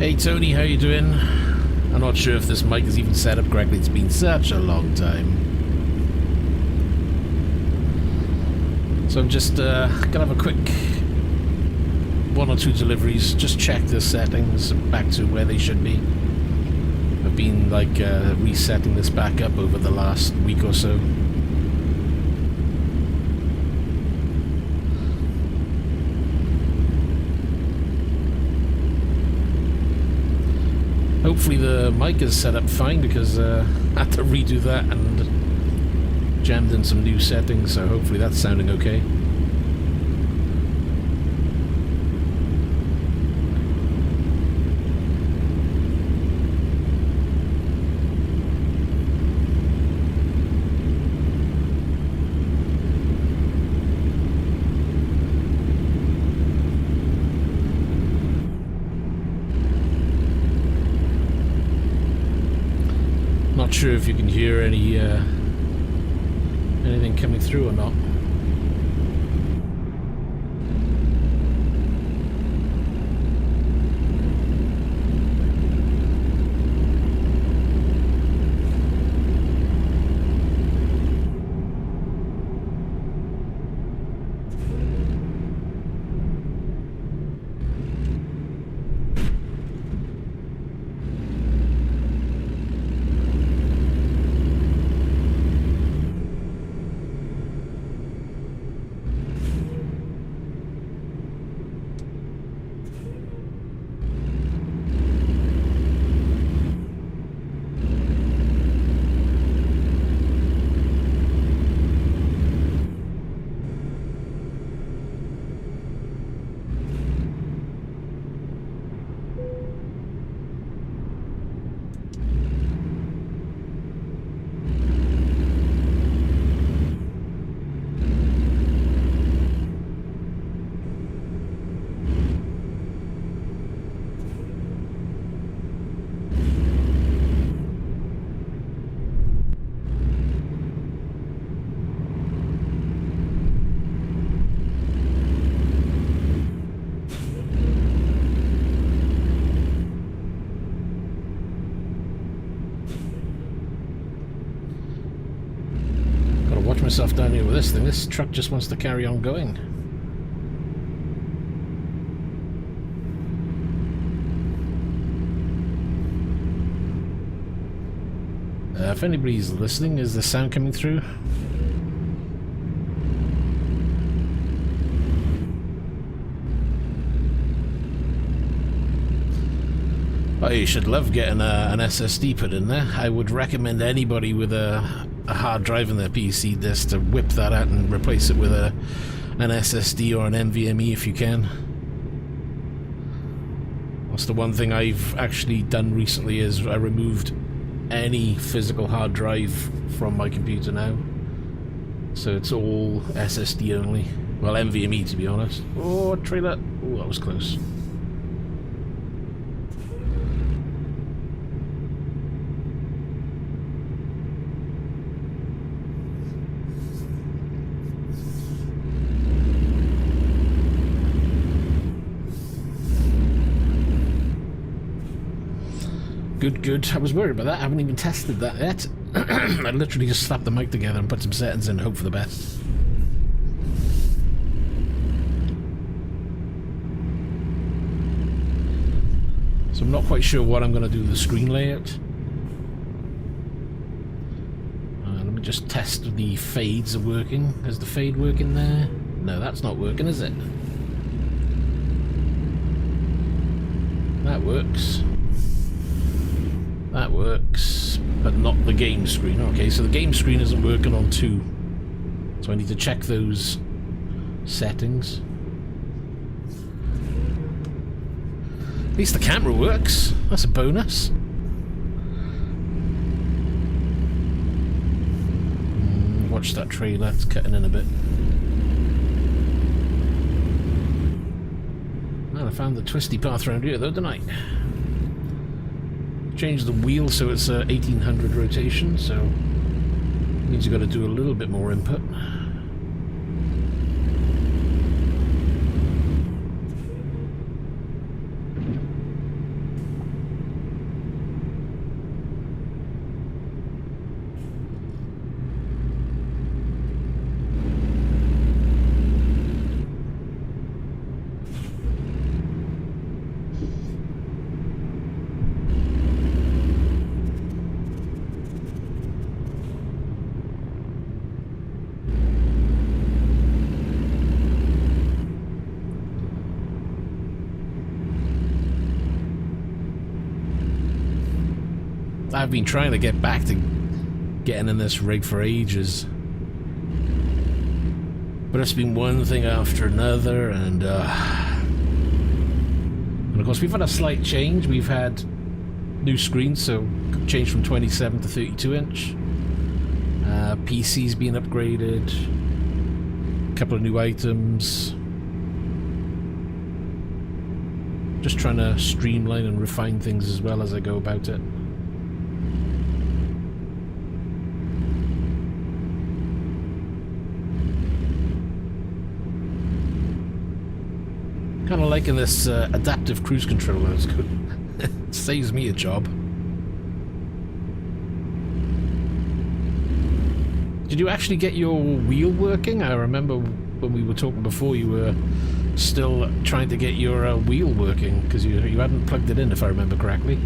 Hey Tony, how you doing? I'm not sure if this mic is even set up correctly. It's been such a long time. So I'm just gonna have a quick 1 or 2 deliveries, just check the settings back to where they should be. I've been like resetting this back up over the last week or so. Hopefully the mic is set up fine, because I had to redo that and jammed in some new settings, so hopefully that's sounding okay. Not sure if you can hear any anything coming through or not. Watch myself down here with this thing. This truck just wants to carry on going. If anybody's listening, is the sound coming through? Oh, you should love getting an SSD put in there. I would recommend anybody with a hard drive in their PC just to whip that out and replace it with an SSD or an NVMe if you can. That's the one thing I've actually done recently, is I removed any physical hard drive from my computer now. So it's all SSD only. Well, NVMe to be honest. Oh, trailer. Oh, that was close. Good, good. I was worried about that. I haven't even tested that yet. I literally just slapped the mic together and put some settings in, hope for the best. So I'm not quite sure what I'm going to do with the screen layout. Let me just test if the fades are working. Is the fade working there? No, that's not working, is it? That works. That works, but not the game screen. Okay, so the game screen isn't working on 2. So I need to check those settings. At least the camera works. That's a bonus. Watch that trailer, it's cutting in a bit. Well, I found the twisty path around here though, didn't I? Change the wheel so it's 1800 rotation, so means you've got to do a little bit more input. I've been trying to get back to getting in this rig for ages. But it's been one thing after another, and of course we've had a slight change. We've had new screens, so changed from 27 to 32 inch. PC's been upgraded. A couple of new items. Just trying to streamline and refine things as well as I go about it. Kind of liking this adaptive cruise controller. It's good. It saves me a job. Did you actually get your wheel working? I remember when we were talking before, you were still trying to get your wheel working because you hadn't plugged it in, if I remember correctly.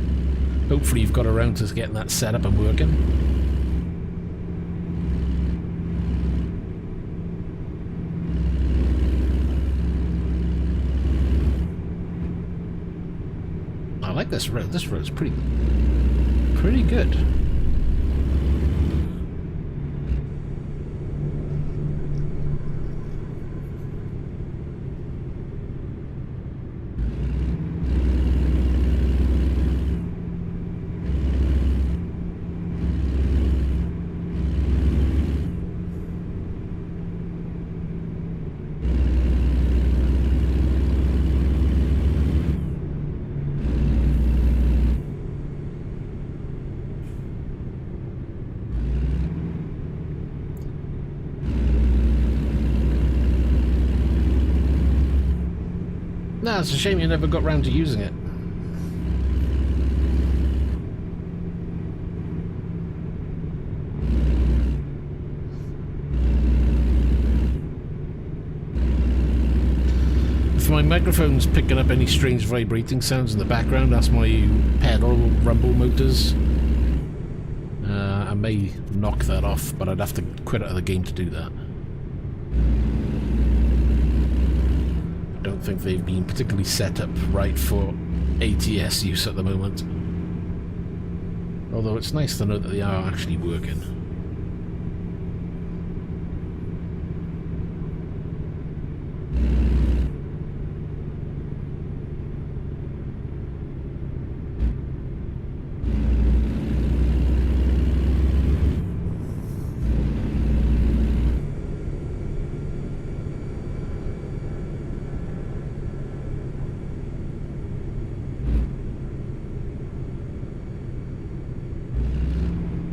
Hopefully you've got around to getting that set up and working. I like this road. This road's pretty good. No, it's a shame you never got round to using it. If my microphone's picking up any strange vibrating sounds in the background, that's my pedal rumble motors. I may knock that off, but I'd have to quit out of the game to do that. I don't think they've been particularly set up right for ATS use at the moment. Although it's nice to know that they are actually working.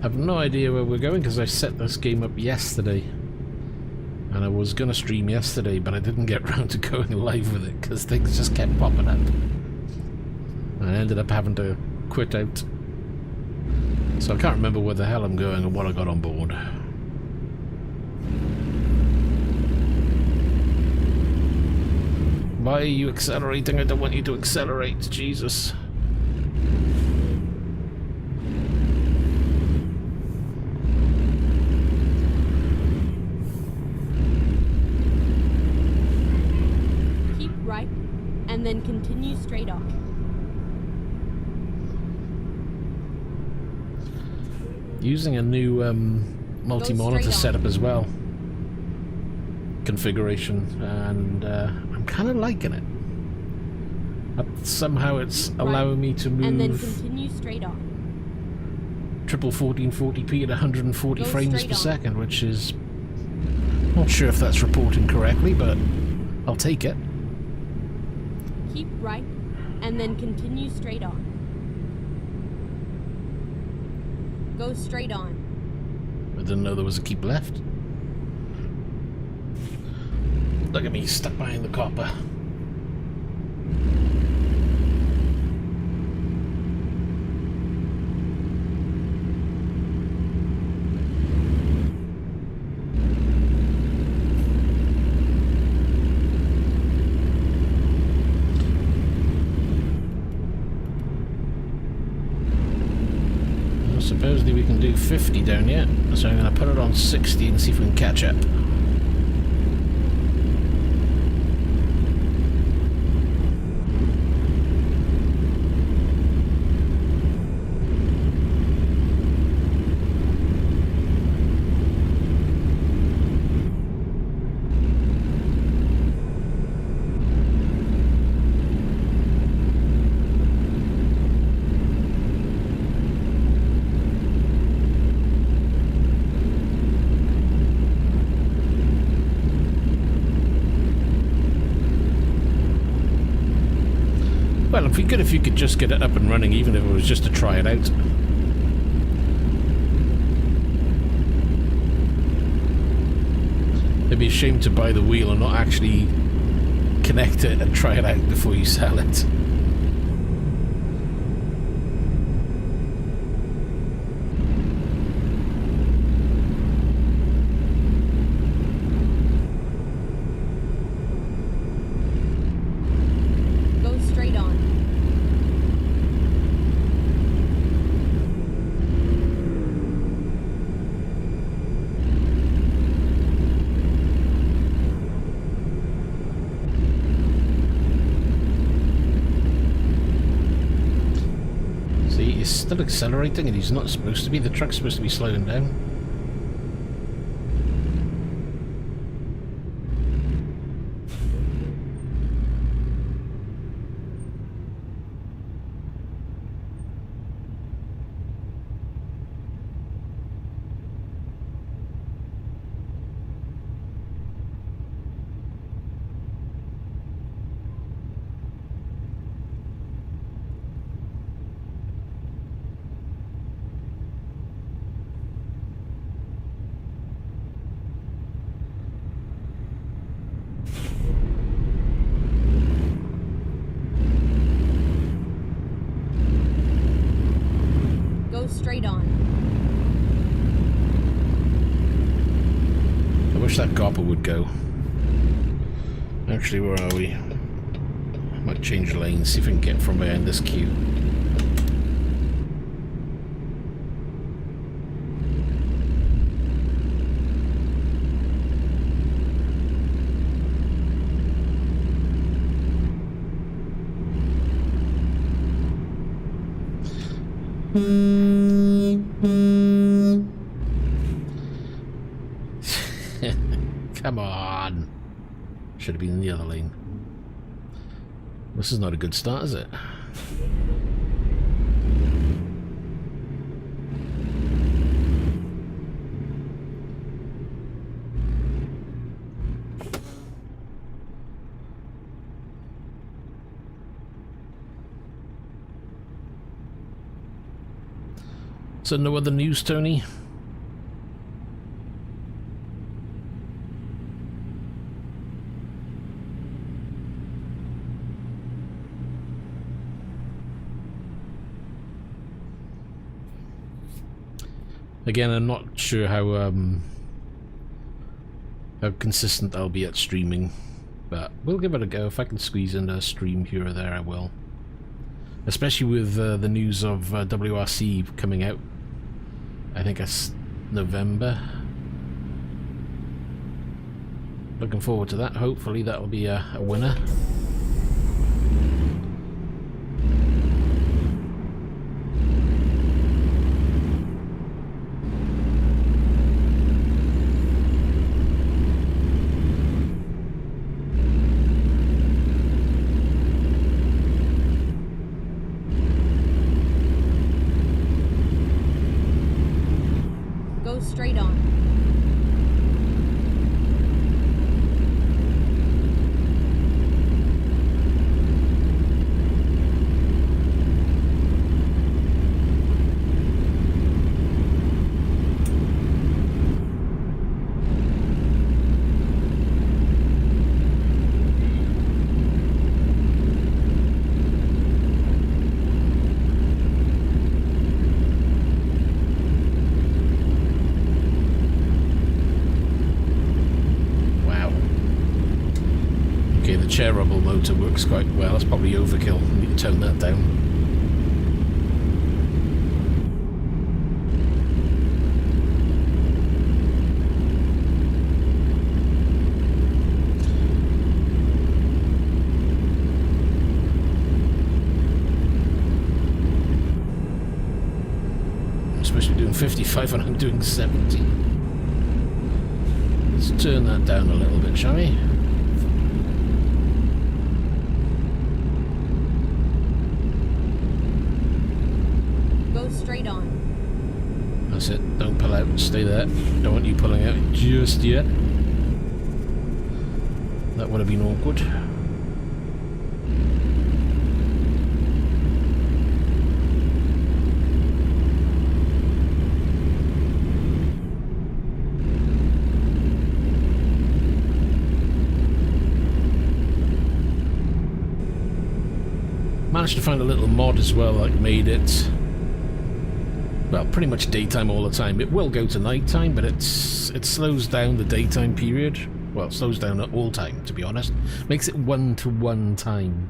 I have no idea where we're going because I set this game up yesterday and I was going to stream yesterday, but I didn't get around to going live with it because things just kept popping up and I ended up having to quit out, so I can't remember where the hell I'm going and what I got on board. Why are you accelerating? I don't want you to accelerate, Jesus. And then continue straight on. Using a new multi-monitor setup as well. Configuration, and I'm kind of liking it. Somehow it's allowing me to move. And then continue straight on. Triple 1440p at 140 frames per second, which is not sure if that's reporting correctly, but I'll take it. Keep right, and then continue straight on. Go straight on. I didn't know there was a keep left. Look at me, stuck behind the copper. Supposedly we can do 50 down yet, so I'm going to put it on 60 and see if we can catch up. Well, it'd be good if you could just get it up and running, even if it was just to try it out. It'd be a shame to buy the wheel and not actually connect it and try it out before you sell it. Still accelerating, and he's not supposed to be. The truck's supposed to be slowing down. Straight on. I wish that Gopper would go. Actually, where are we? I might change lanes, see if I can get from behind this queue. Come on. Should have been in the other lane. This is not a good start, is it? So no other news, Tony? Again, I'm not sure how consistent I'll be at streaming, but we'll give it a go. If I can squeeze in a stream here or there, I will. Especially with the news of WRC coming out. I think it's November. Looking forward to that. Hopefully that'll be a winner. Straight on. Chair rumble motor works quite well. That's probably overkill. I need to tone that down. I'm supposed to be doing 55 and I'm doing 70. Let's turn that down a little bit, shall we? Straight on. That's it. Don't pull out. Stay there. Don't want you pulling out just yet. That would have been awkward. managed to find a little mod as well that made it, well, pretty much daytime all the time. It will go to nighttime, but it slows down the daytime period. Well, it slows down at all time, to be honest. Makes it 1-to-1 time.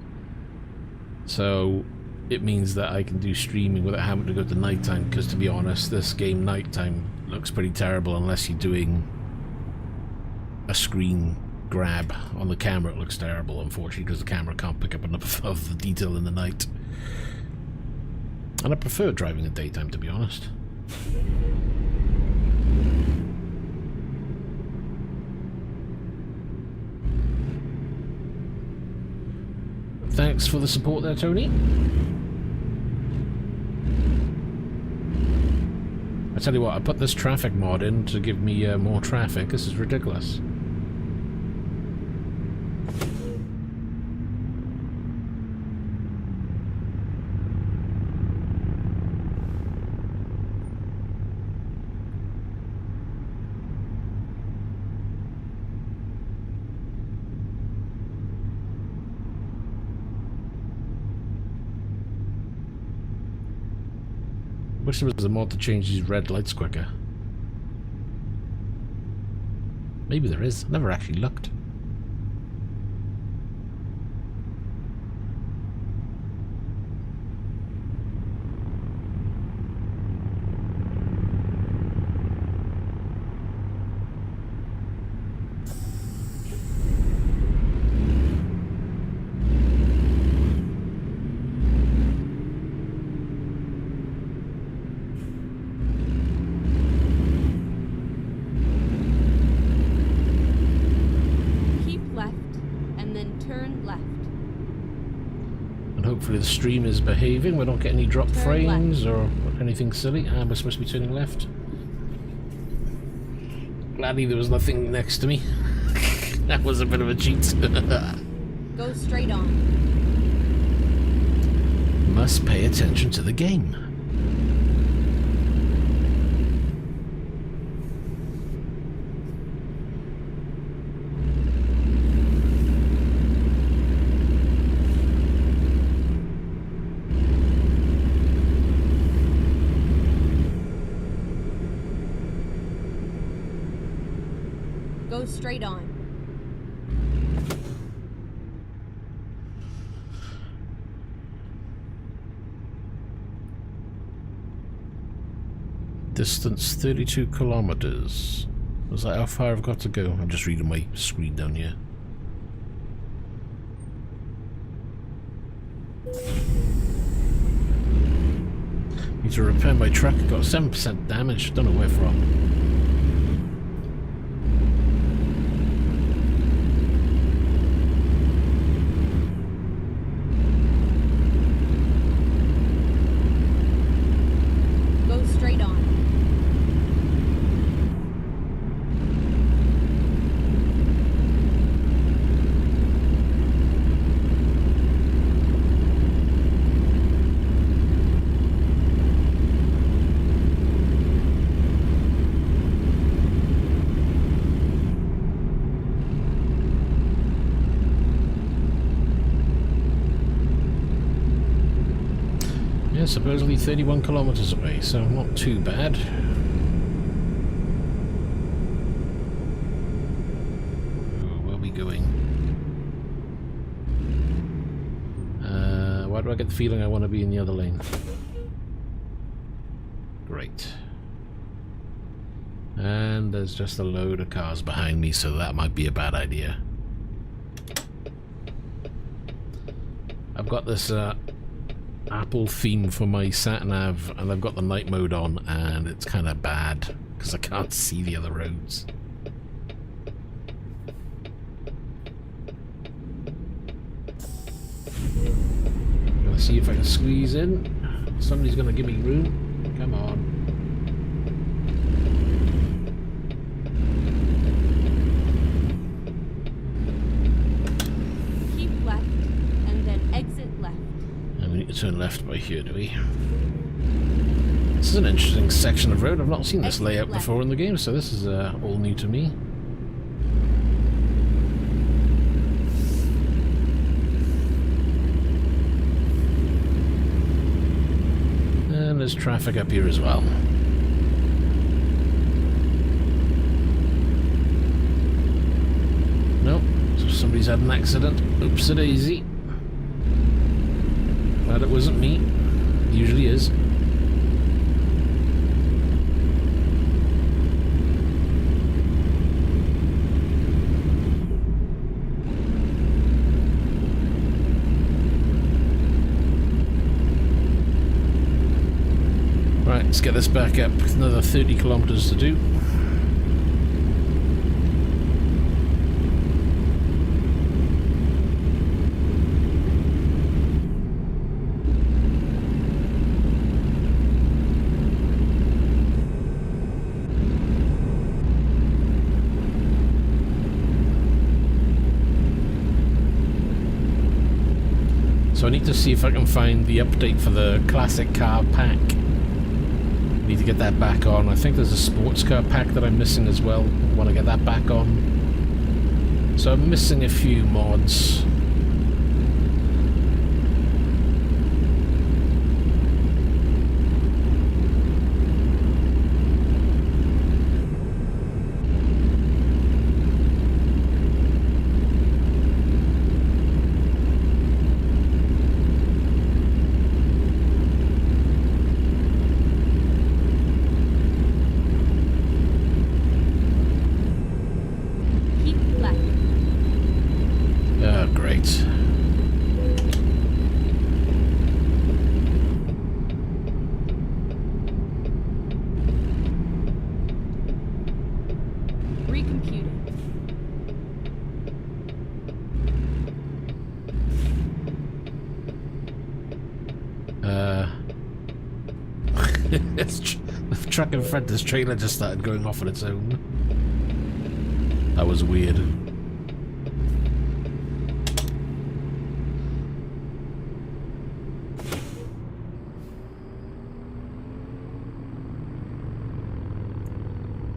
So it means that I can do streaming without having to go to nighttime, because to be honest, this game nighttime looks pretty terrible unless you're doing a screen grab on the camera. It looks terrible, unfortunately, because the camera can't pick up enough of the detail in the night. And I prefer driving in daytime, to be honest. Thanks for the support there, Tony. I tell you what, I put this traffic mod in to give me more traffic. This is ridiculous. Wish there was a mod to change these red lights quicker. Maybe there is. I never actually looked. Hopefully the stream is behaving. We're not getting any drop frames or anything silly. We're supposed to be turning left. Gladly there was nothing next to me. That was a bit of a cheat. Go straight on. Must pay attention to the game. Go straight on. Distance 32 kilometers. Was that how far I've got to go? I'm just reading my screen down here. Need to repair my truck. Got 7% damage. Don't know where from. Supposedly 31 kilometers away, so not too bad. Oh, where are we going? Why do I get the feeling I want to be in the other lane? Great. And there's just a load of cars behind me, so that might be a bad idea. I've got this Apple theme for my sat-nav, and I've got the night mode on, and it's kind of bad because I can't see the other roads. I'm gonna see if I can squeeze in. Somebody's gonna give me room. Come on. Keep left and then exit left. We need to turn left by here, do we? This is an interesting section of road. I've not seen this layout before in the game, so this is all new to me. there's traffic up here as well. Nope, so somebody's had an accident. Oops-a-daisy. Glad it wasn't me. It usually is. Right, let's get this back up. Another 30 kilometers to do. So I need to see if I can find the update for the classic car pack. Need to get that back on. I think there's a sports car pack that I'm missing as well. Want to get that back on. So I'm missing a few mods. The truck in front of this trailer just started going off on its own. That was weird.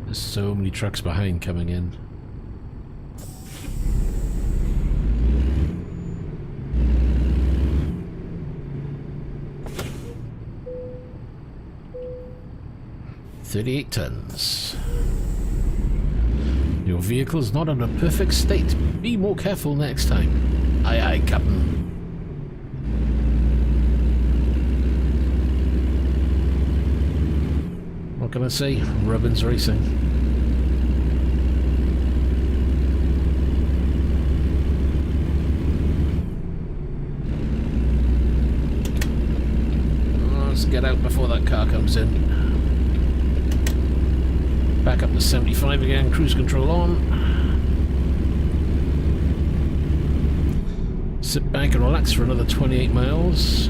There's so many trucks behind coming in. $38 tons. Your vehicle's not in a perfect state. Be more careful next time. Aye aye, Captain. What can I say? Robbins Racing. Let's get out before that car comes in. Back up to 75 again, cruise control on. Sit back and relax for another 28 miles.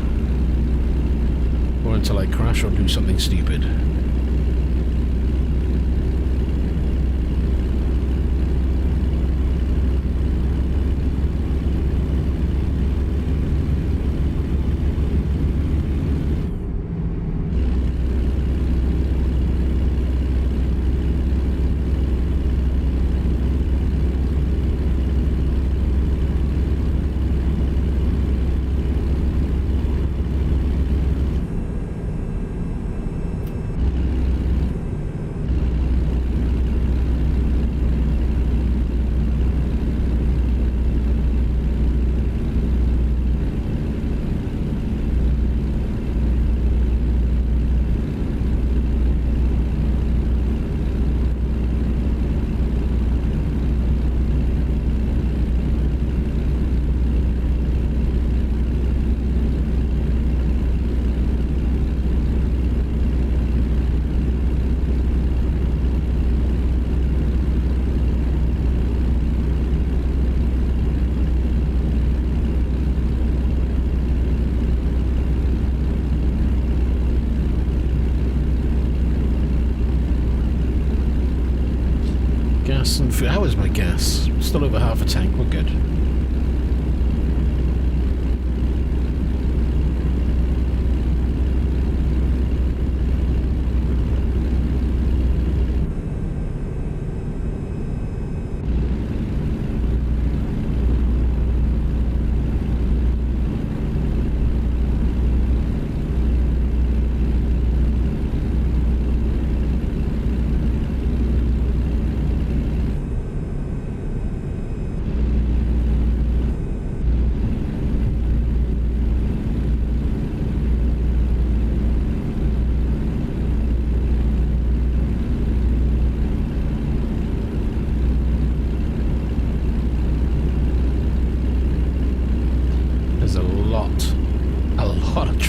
Or until I crash or do something stupid. Gas and food. How is my gas? Still over half a tank. We're good.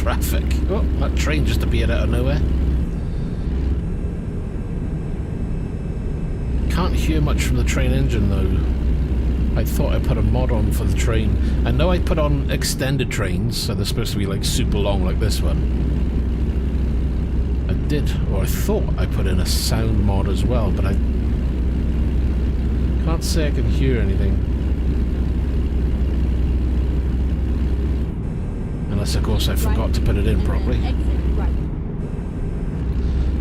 traffic. Oh, that train just appeared out of nowhere. Can't hear much from the train engine though. I thought I put a mod on for the train. I know I put on extended trains, so they're supposed to be like super long like this one. I did, or I thought I put in a sound mod as well, but I can't say I can hear anything. Unless of course I forgot to put it in properly.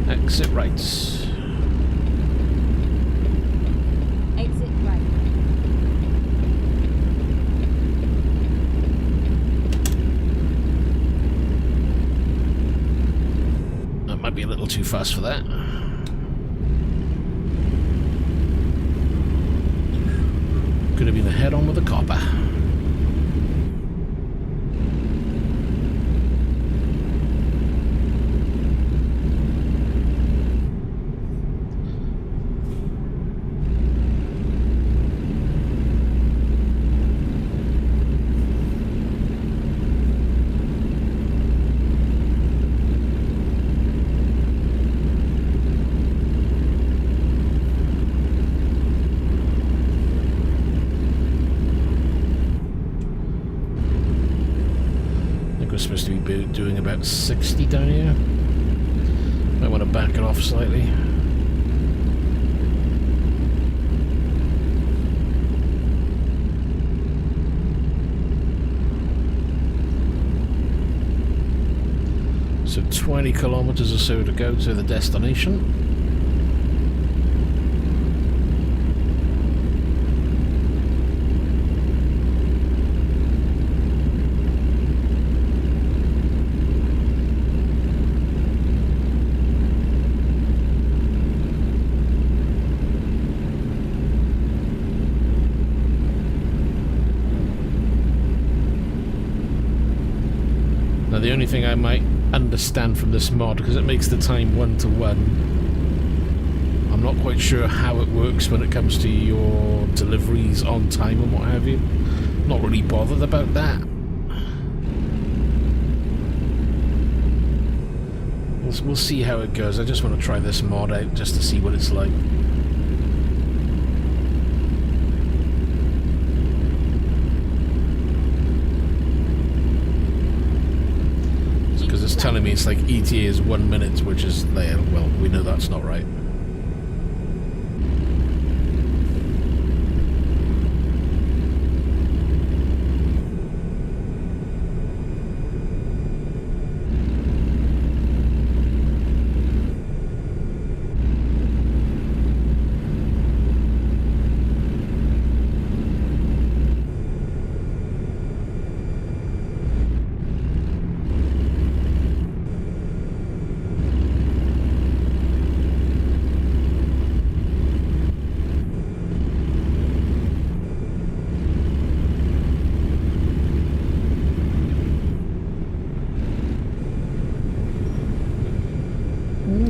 Exit right. Exit right. That might be a little too fast for that. Could have been a head-on with a copper. Supposed to be doing about 60 down here. Might want to back it off slightly. So 20 kilometers or so to go to the destination. The only thing I might understand from this mod, because it makes the time 1-to-1, I'm not quite sure how it works when it comes to your deliveries on time and what have you. Not really bothered about that. We'll see how it goes. I just want to try this mod out just to see what it's like. It's telling me it's like ETA is 1 minute, which is there. Well, we know that's not right.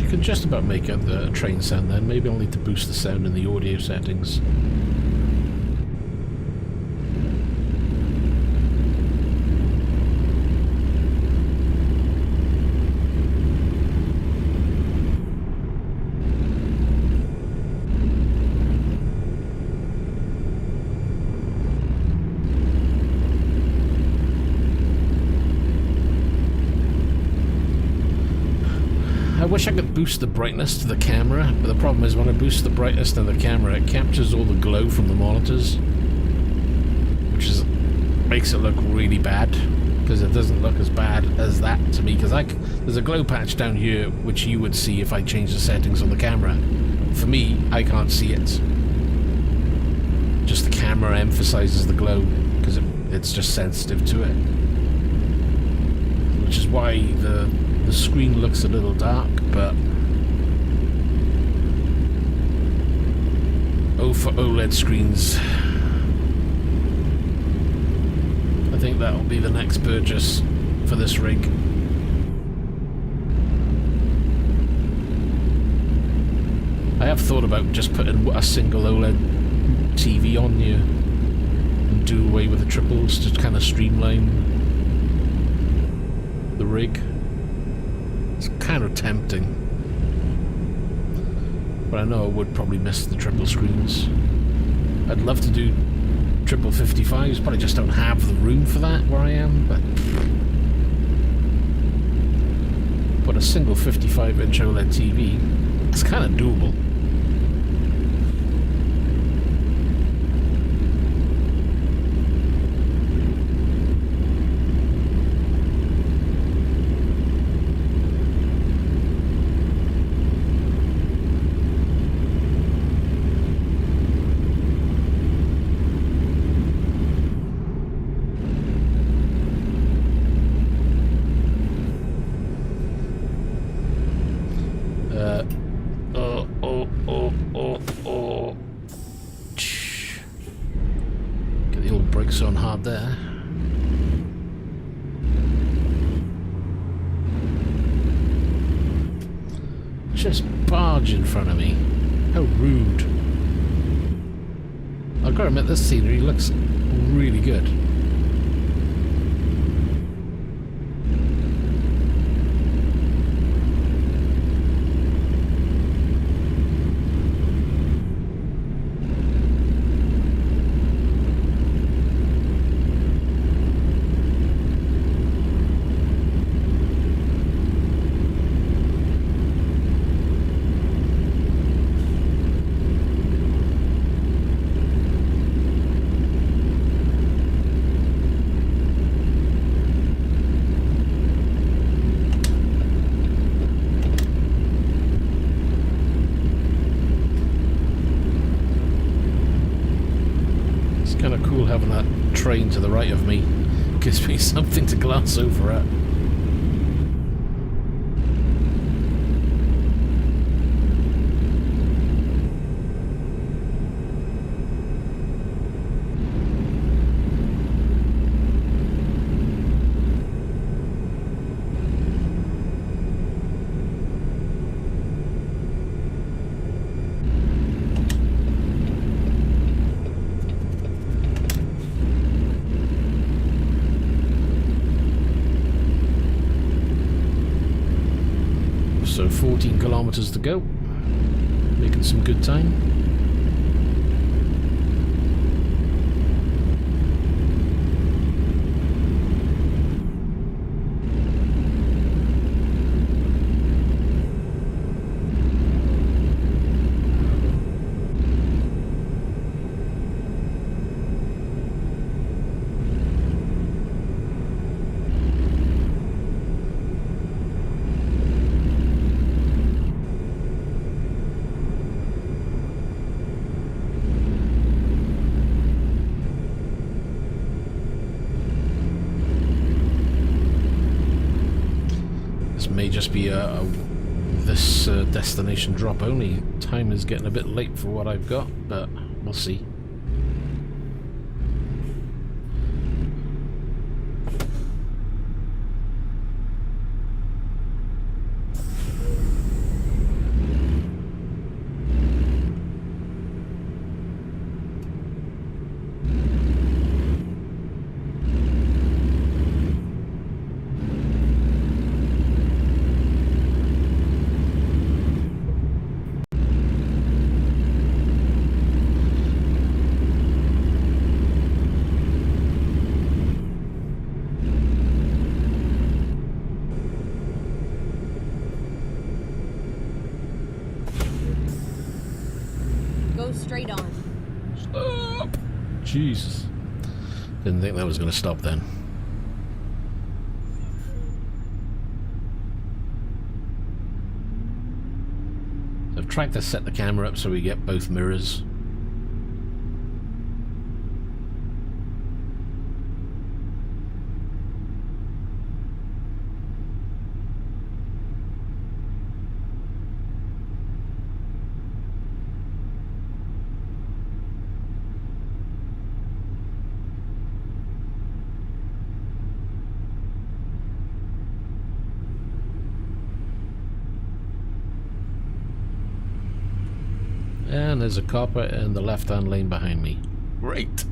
Can just about make out the train sound then. Maybe I'll need to boost the sound in the audio settings. I wish I could boost the brightness to the camera, but the problem is when I boost the brightness to the camera, it captures all the glow from the monitors, which makes it look really bad, because it doesn't look as bad as that to me, because there's a glow patch down here which you would see if I change the settings on the camera. For me, I can't see it. Just the camera emphasizes the glow, because it's just sensitive to it. Which is why the screen looks a little dark, but oh, for OLED screens, I think that'll be the next purchase for this rig. I have thought about just putting a single OLED TV on here and do away with the triples to kind of streamline the rig. It's kind of tempting. But I know I would probably miss the triple screens. I'd love to do triple 55s, but I just don't have the room for that where I am. But a single 55-inch OLED TV, it's kind of doable. Get the old brakes on hard there. Just barge in front of me. How rude. I've got to admit, this scenery looks really good. Kind of cool having that train to the right of me. Gives me something to glance over at. So 14 kilometers to go. Making some good time. May just be this destination drop only. Time is getting a bit late for what I've got, but we'll see. Straight on. Stop! Jesus. Didn't think that was going to stop then. I've tried to set the camera up so we get both mirrors. And there's a copper in the left-hand lane behind me. Great.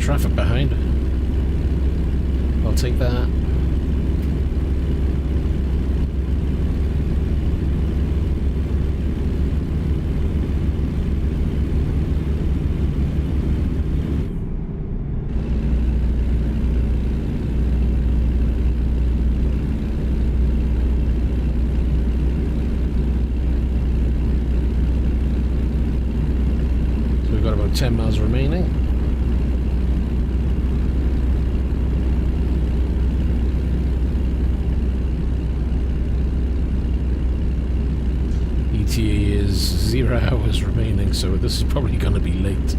traffic behind. I'll take that. So we've got about 10 miles remaining. ETA is 0 hours remaining, so this is probably going to be late.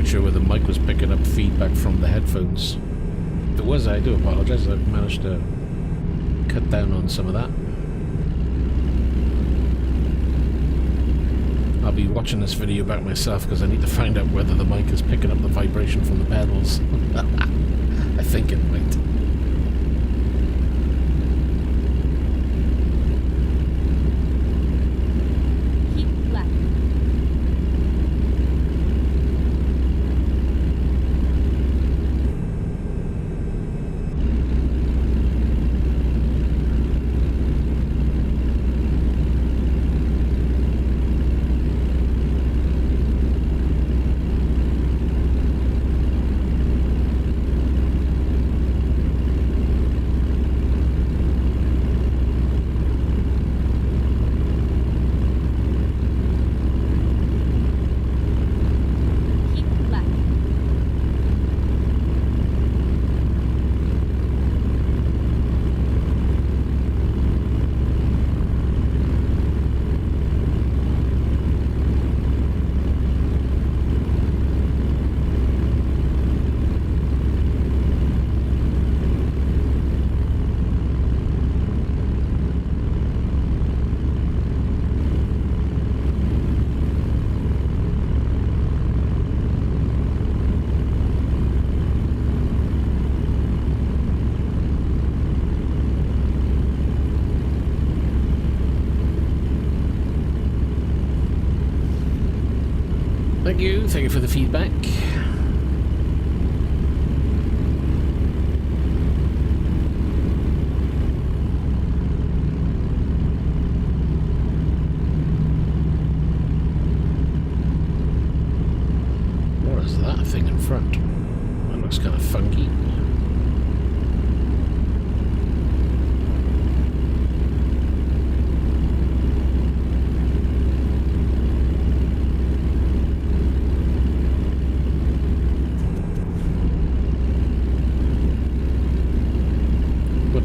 Sure whether the mic was picking up feedback from the headphones. If it was, I do apologize. I've managed to cut down on some of that. I'll be watching this video back myself because I need to find out whether the mic is picking up the vibration from the pedals. I think it might. Thank you for the feedback. What is that thing in front? That looks kind of funky.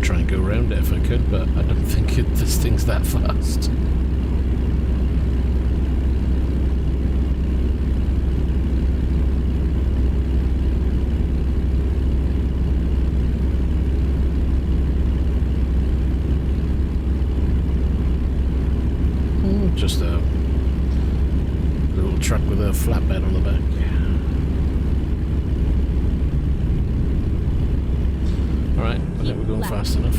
Try and go around it if I could, but I don't think this thing's that fast. Just a little truck with a flatbed on the back. Alright, I think we're going fast enough.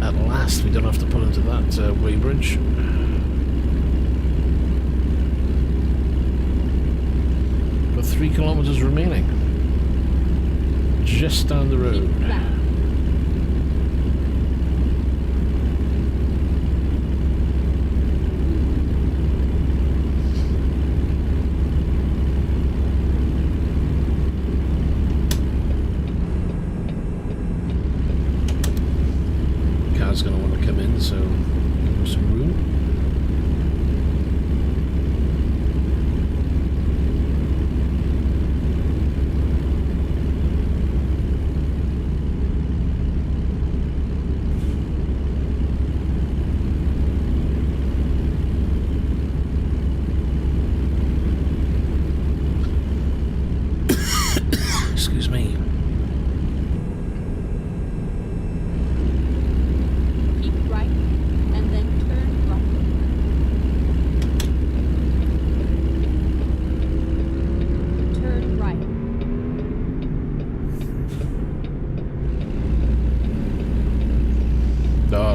At last, we don't have to pull into that weighbridge. But 3 kilometers remaining. Just down the road. Car's going to want to come in, so give him some room.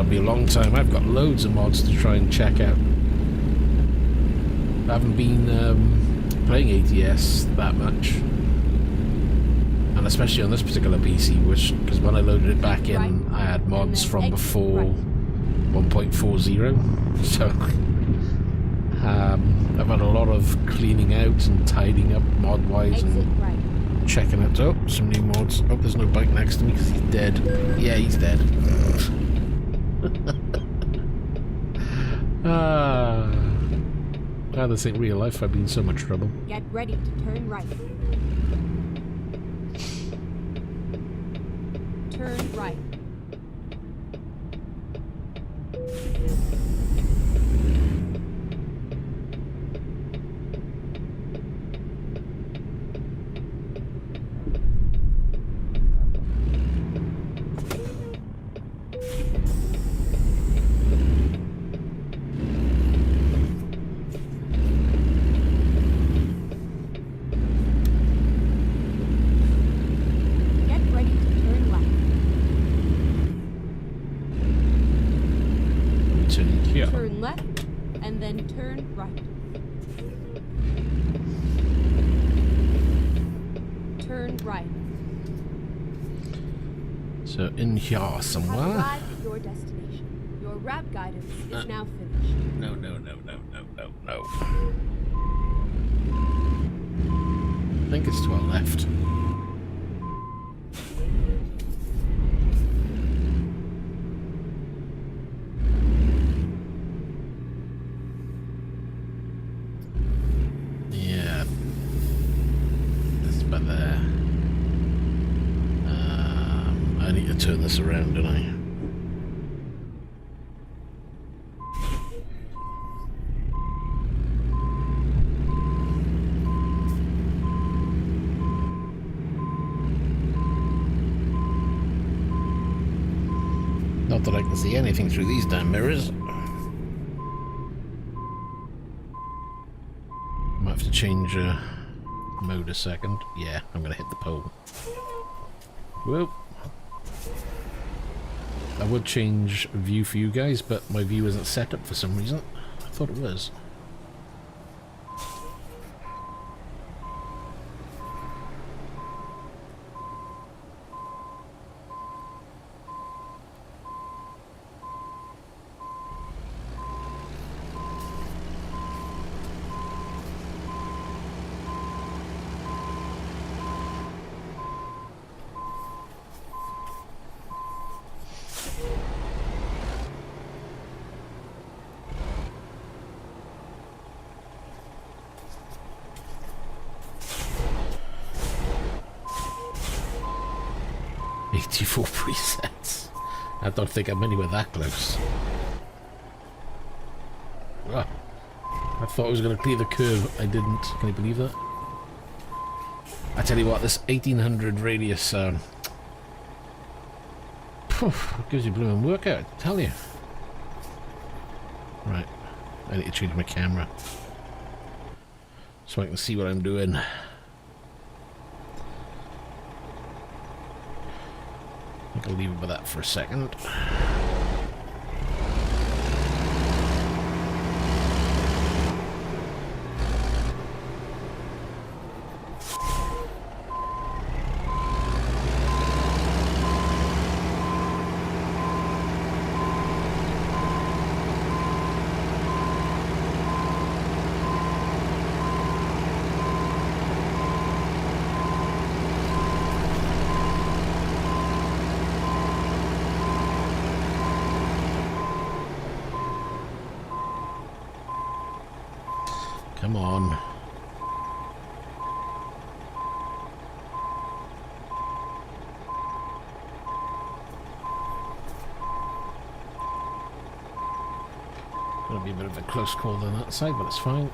be a long time. I've got loads of mods to try and check out. I haven't been playing ATS that much. And especially on this particular PC, because when I loaded it back in, I had mods from before 1.40. So I've had a lot of cleaning out and tidying up mod-wise and checking out. Oh, some new mods. Oh, there's no bike next to me because he's dead. Yeah, he's dead. God, this ain't real life. I've been in so much trouble. Get ready to turn right. Turn right. Turn left, and then turn right. Turn right. So in here somewhere. You have arrived at your destination. Your route guidance is now finished. No. I think it's to our left. Turn this around, don't I? Not that I can see anything through these damn mirrors. Might have to change mode a second. Yeah, I'm gonna hit the pole. Whoop. I would change view for you guys, but my view isn't set up for some reason. I thought it was. Presets. I don't think I'm anywhere that close. Oh, I thought I was going to clear the curve. I didn't. Can you believe that? I tell you what, this 1800 radius gives you a blooming workout, I tell you. Right, I need to change my camera so I can see what I'm doing. I think I'll leave it with that for a second. Come on. Gonna be a bit of a close call on that side, but it's fine.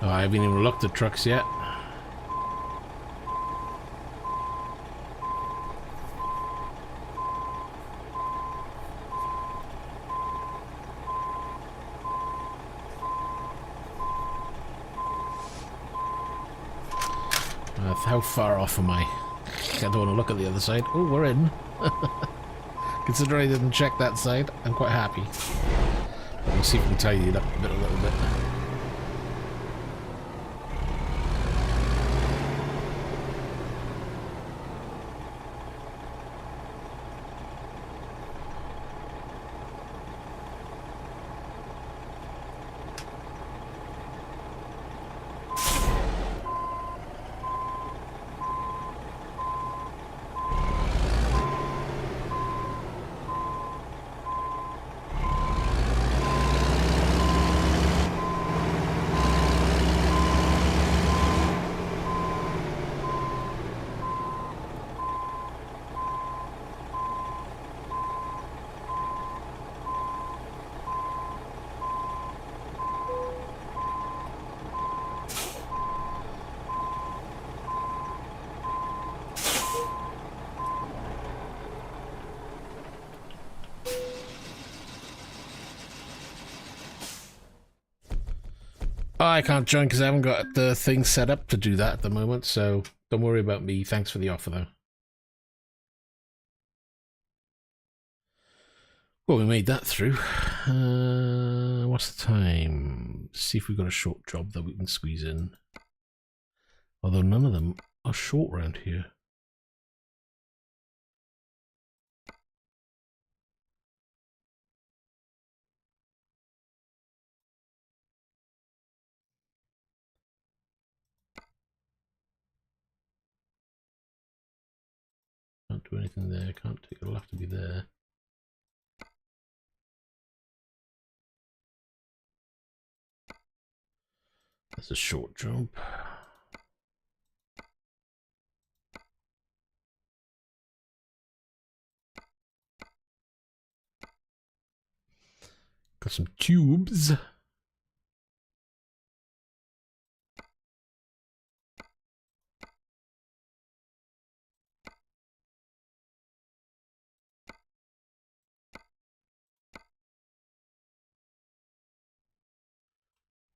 Oh, I haven't even looked at trucks yet. How far off am I? I don't want to look at the other side. Oh, we're in. Considering I didn't check that side, I'm quite happy. We'll see if we can tidy it up a little bit. I can't join because I haven't got the thing set up to do that at the moment, so don't worry about me. Thanks for the offer, though. Well, we made that through. What's the time? See if we've got a short job that we can squeeze in. Although none of them are short around here. Can't do anything there. Can't take. It'll have to be there. That's a short jump. Got some tubes.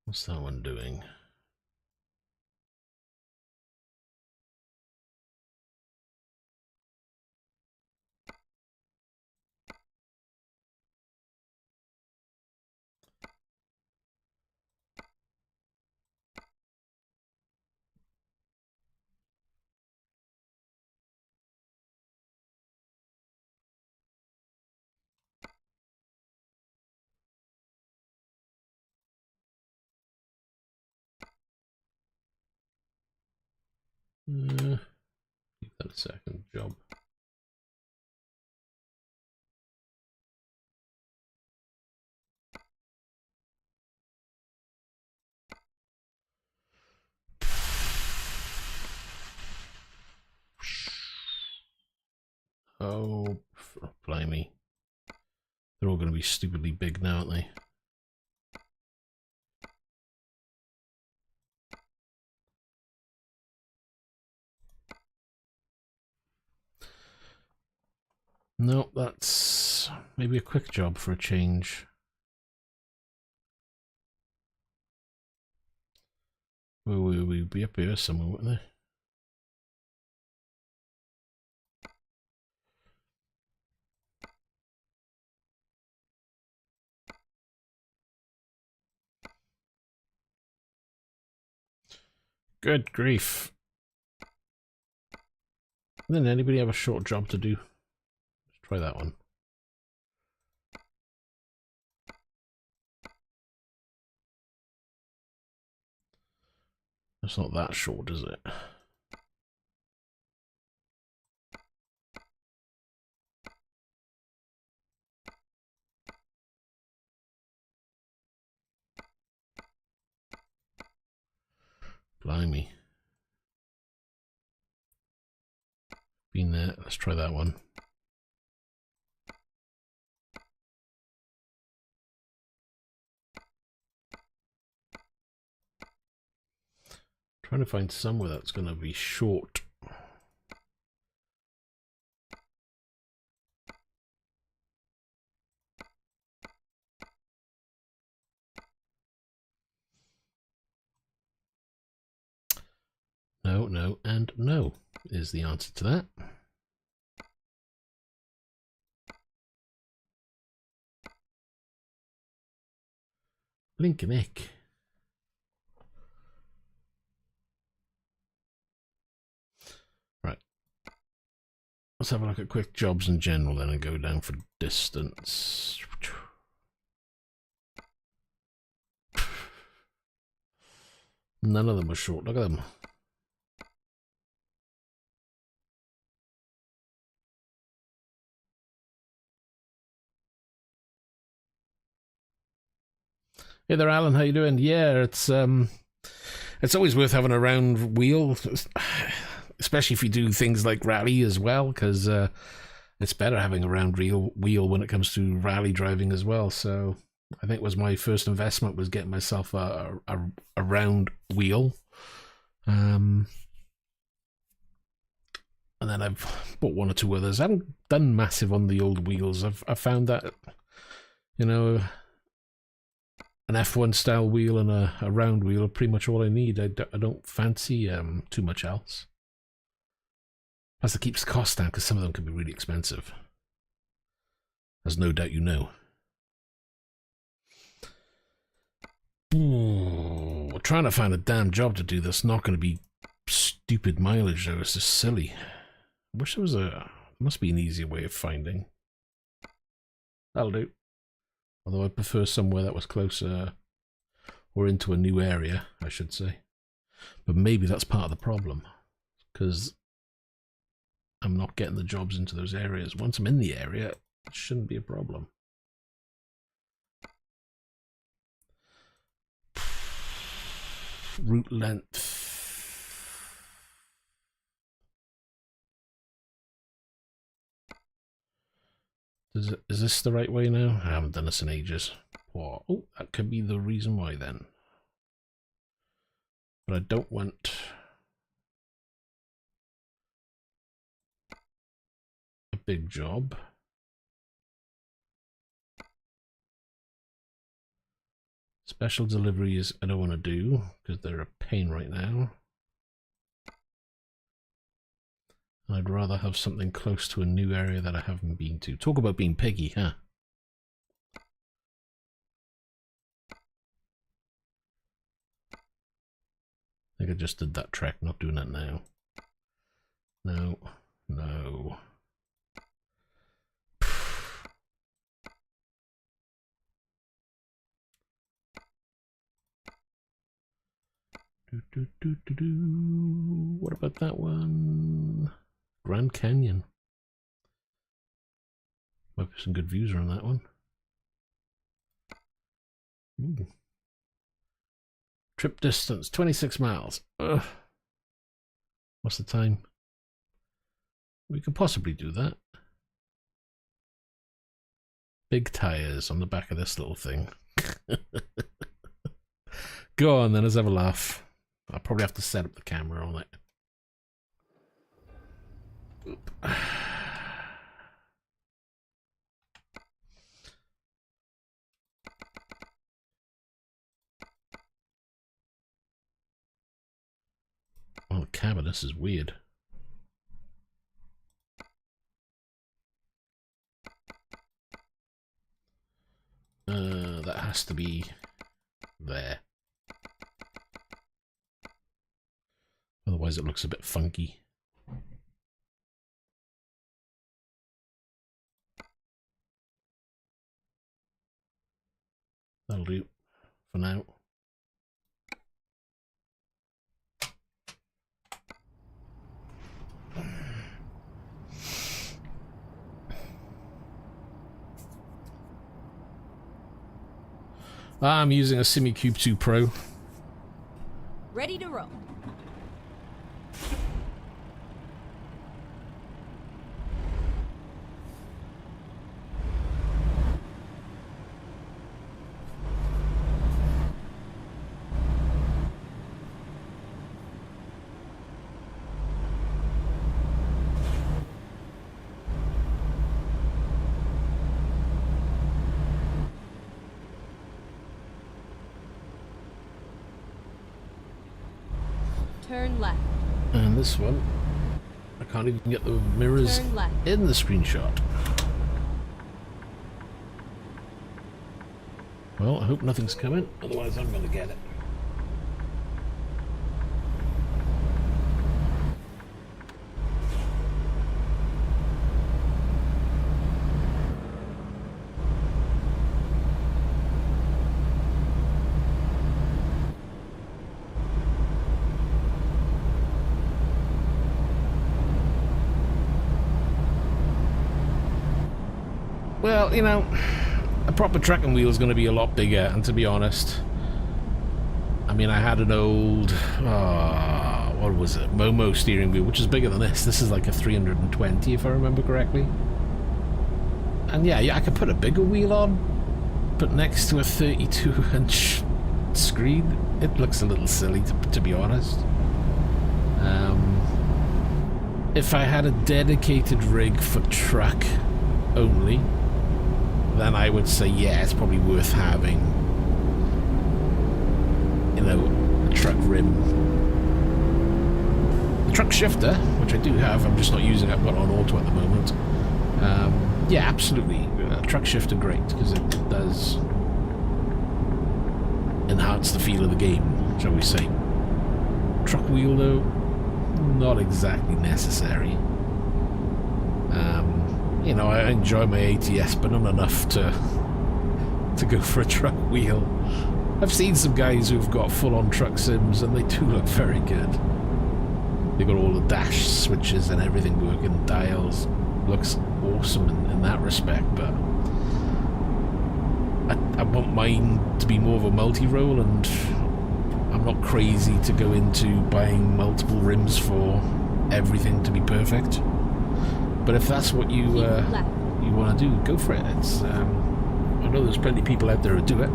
What's that one doing? Give that a second job. Oh, blimey. They're all going to be stupidly big now, aren't they? No, that's maybe a quick job for a change. Well, we'll be up here somewhere, won't they? Good grief. Didn't anybody have a short job to do? Let's try that one. That's not that short, is it? Blimey. Been there. Let's try that one. Trying to find somewhere that's going to be short. No, no, and no is the answer to that. Lincoln Eck. Right. Let's have a look at quick jobs in general then and go down for distance. None of them are short. Look at them. Hey there, Alan. How you doing? Yeah, it's always worth having a round wheel, especially if you do things like rally as well, because it's better having a round wheel when it comes to rally driving as well. So I think it was my first investment was getting myself a round wheel, and then I've bought one or two others. I haven't done massive on the old wheels. I've found that, you know, an F1 style wheel and a round wheel are pretty much all I need. I don't fancy too much else. Plus, it keeps the cost down because some of them can be really expensive, as no doubt you know. Ooh, trying to find a damn job to do that's not going to be stupid mileage though. It's just silly. I wish there was must be an easier way of finding. That'll do. Although I prefer somewhere that was closer or into a new area, I should say. But maybe that's part of the problem, because I'm not getting the jobs into those areas. Once I'm in the area, it shouldn't be a problem. Route length. Is this the right way now? I haven't done this in ages. Oh, that could be the reason why then. But I don't want a big job. Special deliveries I don't want to do because they're a pain right now. I'd rather have something close to a new area that I haven't been to. Talk about being picky, huh? I think I just did that track, not doing that now. No, no. What about that one? Grand Canyon. Might be some good views around that one. Ooh. Trip distance, 26 miles. Ugh. What's the time? We could possibly do that. Big tires on the back of this little thing. Go on then, let's have a laugh. I'll probably have to set up the camera on it. Oh, the camera, this is weird. That has to be there. Otherwise it looks a bit funky. That'll do for now. I'm using a SimiCube 2 Pro. Ready to roll. Turn left. And this one, I can't even get the mirrors Turn left. in the screenshot. Well, I hope nothing's coming, otherwise I'm going to get it. Well, you know, a proper tracking wheel is going to be a lot bigger, and to be honest, I mean, I had an old, what was it, Momo steering wheel, which is bigger than this. This is like a 320, if I remember correctly. And yeah, I could put a bigger wheel on, but next to a 32-inch screen, it looks a little silly, to be honest. If I had a dedicated rig for truck only, then I would say, yeah, it's probably worth having, you know, a truck rim. The truck shifter, which I do have, I'm just not using it, I've got it on auto at the moment. Yeah, absolutely. Truck shifter, great, because it does enhance the feel of the game, shall we say. Truck wheel, though, not exactly necessary. You know, I enjoy my ATS, but not enough to go for a truck wheel. I've seen some guys who've got full-on truck sims, and they do look very good. They've got all the dash switches and everything working, dials. Looks awesome in that respect, but I want mine to be more of a multi-role, and I'm not crazy to go into buying multiple rims for everything to be perfect. But if that's what you want to do, go for it. It's I know there's plenty of people out there who do it.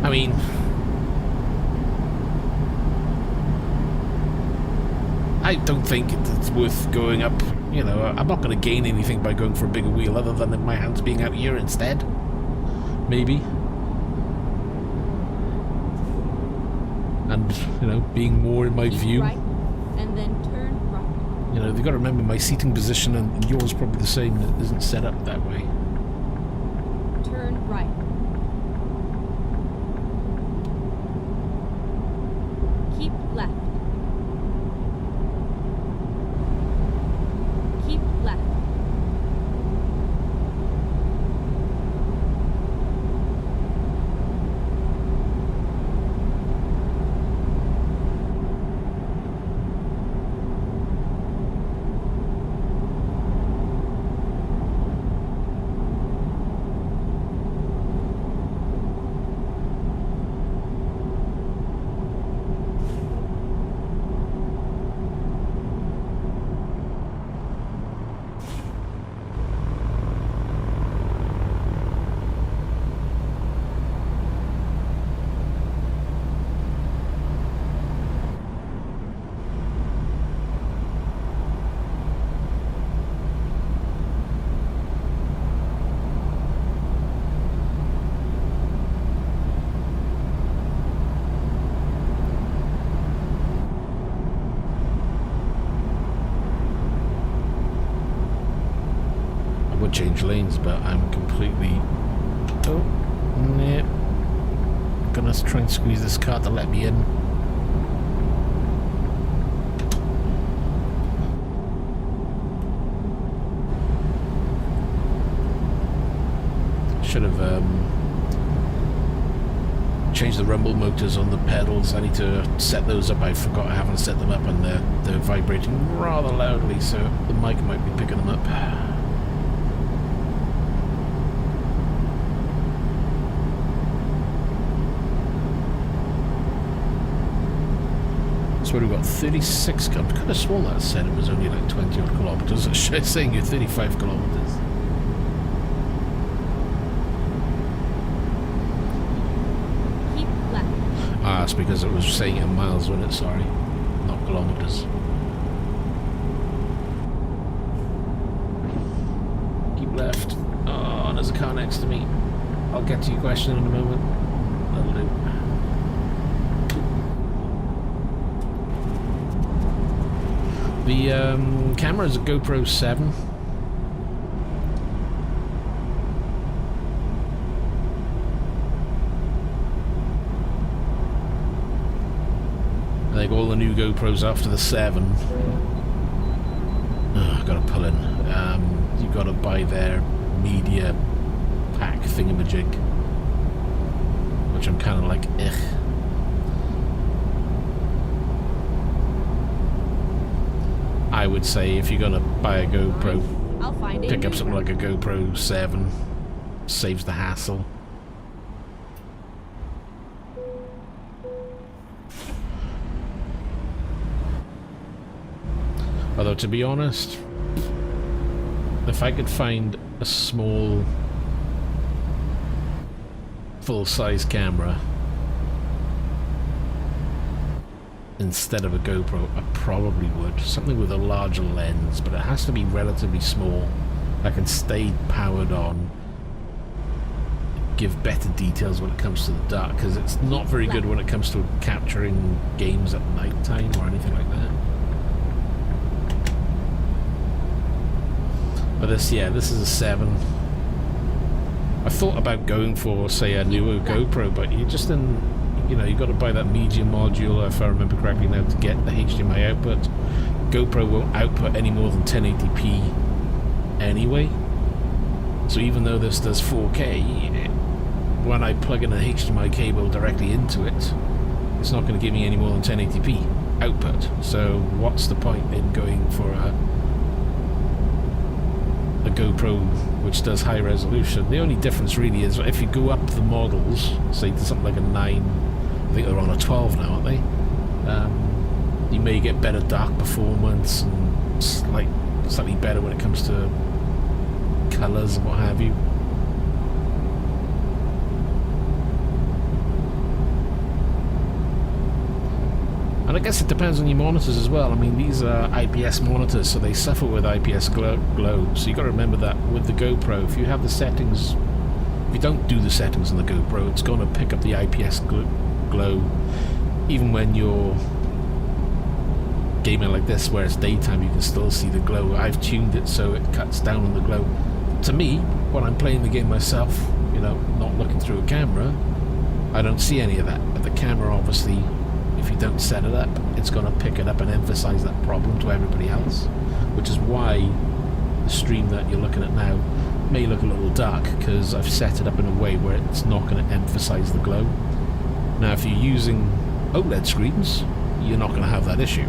I mean, I don't think it's worth going up. You know, I'm not going to gain anything by going for a bigger wheel other than my hands being out here instead. Maybe. And, you know, being more in my view. Right, and then turn right. You know, you've got to remember my seating position, and yours probably the same. It isn't set up that way. Turn right. Keep left. Keep left. Change lanes, but I'm completely... Oh, yeah. Gonna try and squeeze this car to let me in. Should have changed the rumble motors on the pedals. I need to set those up. I forgot I haven't set them up, and they're vibrating rather loudly, so the mic might be picking them up. So we've got 36, I'm kind of small that said it was only like 20 odd kilometers. It's saying you're 35 kilometers. Keep left. Ah, it's because it was saying it in miles, wasn't it? Sorry, not kilometers. left. Oh, there's a car next to me. I'll get to your question in a moment. That'll do. The camera is a GoPro 7. I think all the new GoPros after the 7. Oh, I've got to pull in. You've got to buy their media pack thingamajig, which I'm kind of like, eh. I would say if you're gonna buy a GoPro, I'll find pick up something like a GoPro 7. Saves the hassle. Although, to be honest, if I could find a small full-size camera instead of a GoPro, I probably would. Something with a larger lens, but it has to be relatively small. I can stay powered on, give better details when it comes to the dark, because it's not very good when it comes to capturing games at night time or anything like that. But this is a 7. I thought about going for, say, a newer GoPro, but you just didn't, you've got to buy that media module, if I remember correctly now, to get the HDMI output. GoPro won't output any more than 1080p anyway. So even though this does 4K, when I plug in an HDMI cable directly into it, it's not going to give me any more than 1080p output. So what's the point in going for a GoPro which does high resolution? The only difference really is if you go up the models, say to something like a 9, I think they're on a 12 now, aren't they? You may get better dark performance and slightly better when it comes to colours and what have you. And I guess it depends on your monitors as well. I mean, these are IPS monitors, so they suffer with IPS glow. So you got to remember that with the GoPro, if you have the settings, if you don't do the settings on the GoPro, it's going to pick up the IPS glow, even when you're gaming like this, where it's daytime, you can still see the glow. I've tuned it so it cuts down on the glow. To me, when I'm playing the game myself, not looking through a camera, I don't see any of that. But the camera, obviously, if you don't set it up, it's going to pick it up and emphasize that problem to everybody else, which is why the stream that you're looking at now may look a little dark, because I've set it up in a way where it's not going to emphasize the glow. Now, if you're using OLED screens, you're not going to have that issue.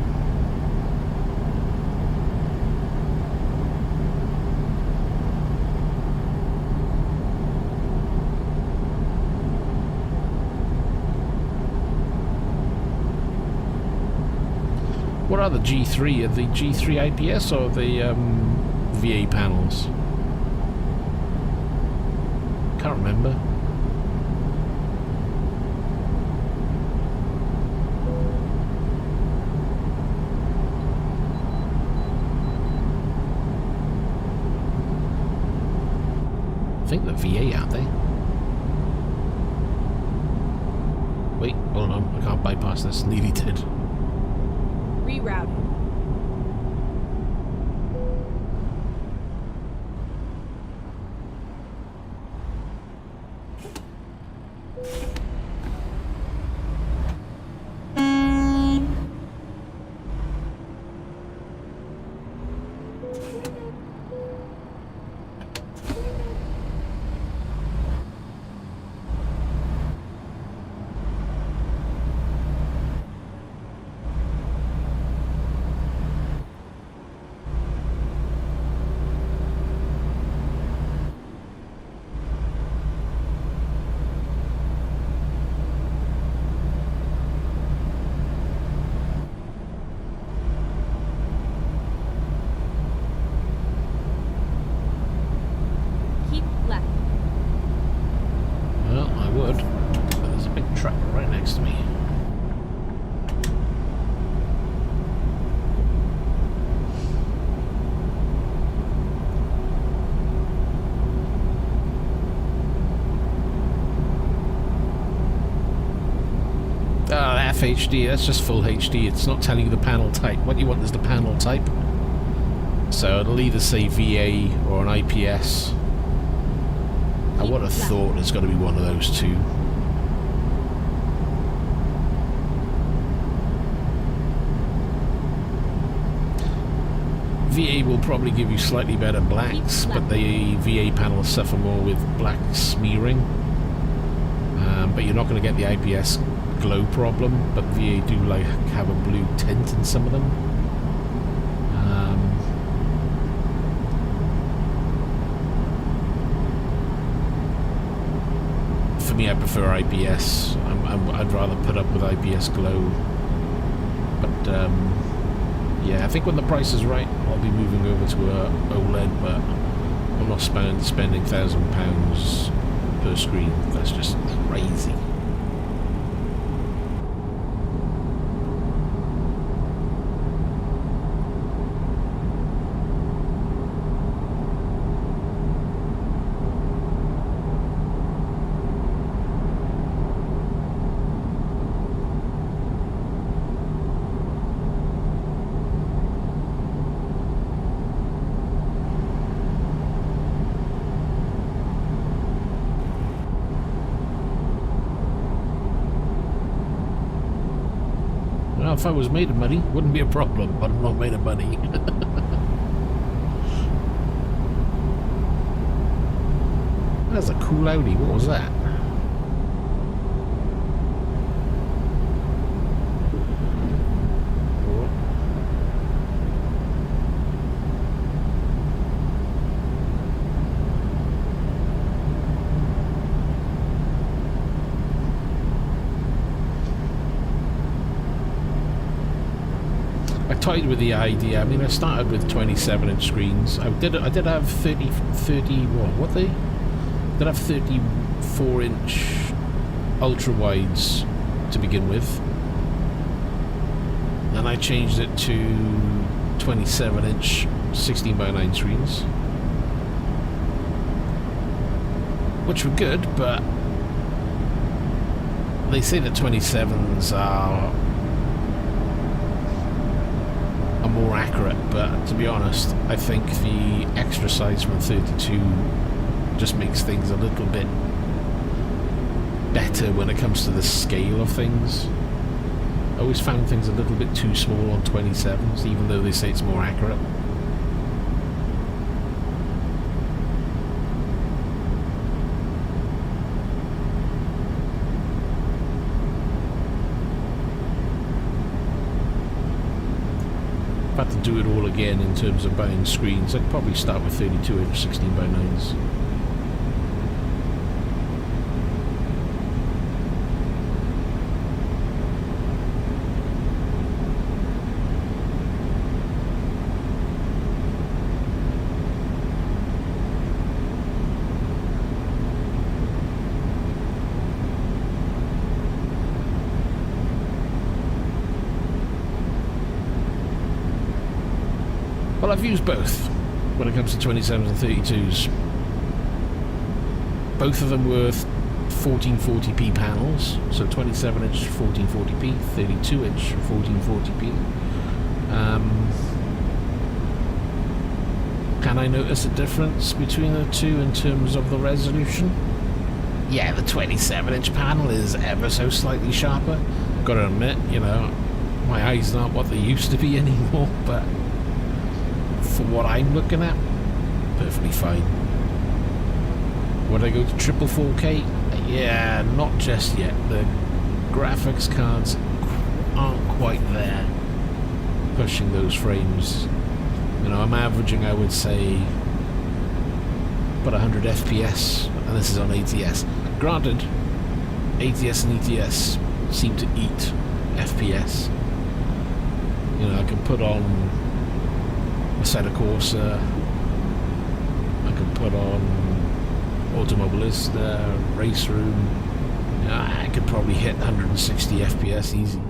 What are the G3? Are the G3 IPS or the VA panels? Can't remember. I think the VA, aren't they? Wait, hold on, I can't bypass this. Nearly did. Rerouting. FHD, that's just full HD. It's not telling you the panel type. What you want is the panel type. So it'll either say VA or an IPS. I would have thought it's got to be one of those two. VA will probably give you slightly better blacks, but the VA panels suffer more with black smearing. But you're not going to get the IPS glow problem, but VA do like have a blue tint in some of them. For me, I prefer IPS. I'd rather put up with IPS glow. But yeah, I think when the price is right, I'll be moving over to a OLED, but I'm not spending £1,000 per screen. That's just crazy. Well, if I was made of money, wouldn't be a problem, but I'm not made of money. That's a cool Audi. What was that? Toyed with the idea. I mean, I started with 27-inch screens. I did have 30 what they? Did have 34-inch ultra wides to begin with. Then I changed it to 27-inch 16:9 screens, which were good, but they say that 27s are more accurate, but to be honest, I think the extra size from 32 just makes things a little bit better when it comes to the scale of things. I always found things a little bit too small on 27s, even though they say it's more accurate. If I had to do it all again in terms of buying screens, I'd probably start with 32-inch 16:9s. Well, I've used both when it comes to 27s and 32s. Both of them were 1440p panels, so 27-inch 1440p, 32-inch 1440p. Can I notice a difference between the two in terms of the resolution? Yeah, the 27-inch panel is ever so slightly sharper. Gotta admit, you know, my eyes aren't what they used to be anymore, but for what I'm looking at, perfectly fine. Would I go to triple 4K? Yeah, not just yet. The graphics cards aren't quite there, pushing those frames. You know, I'm averaging, I would say, about 100 FPS, and this is on ATS. Granted, ATS and ETS seem to eat FPS. You know, I can put on Assetto Corsa, I can put on Automobilista, Race Room. I could probably hit 160 FPS easy.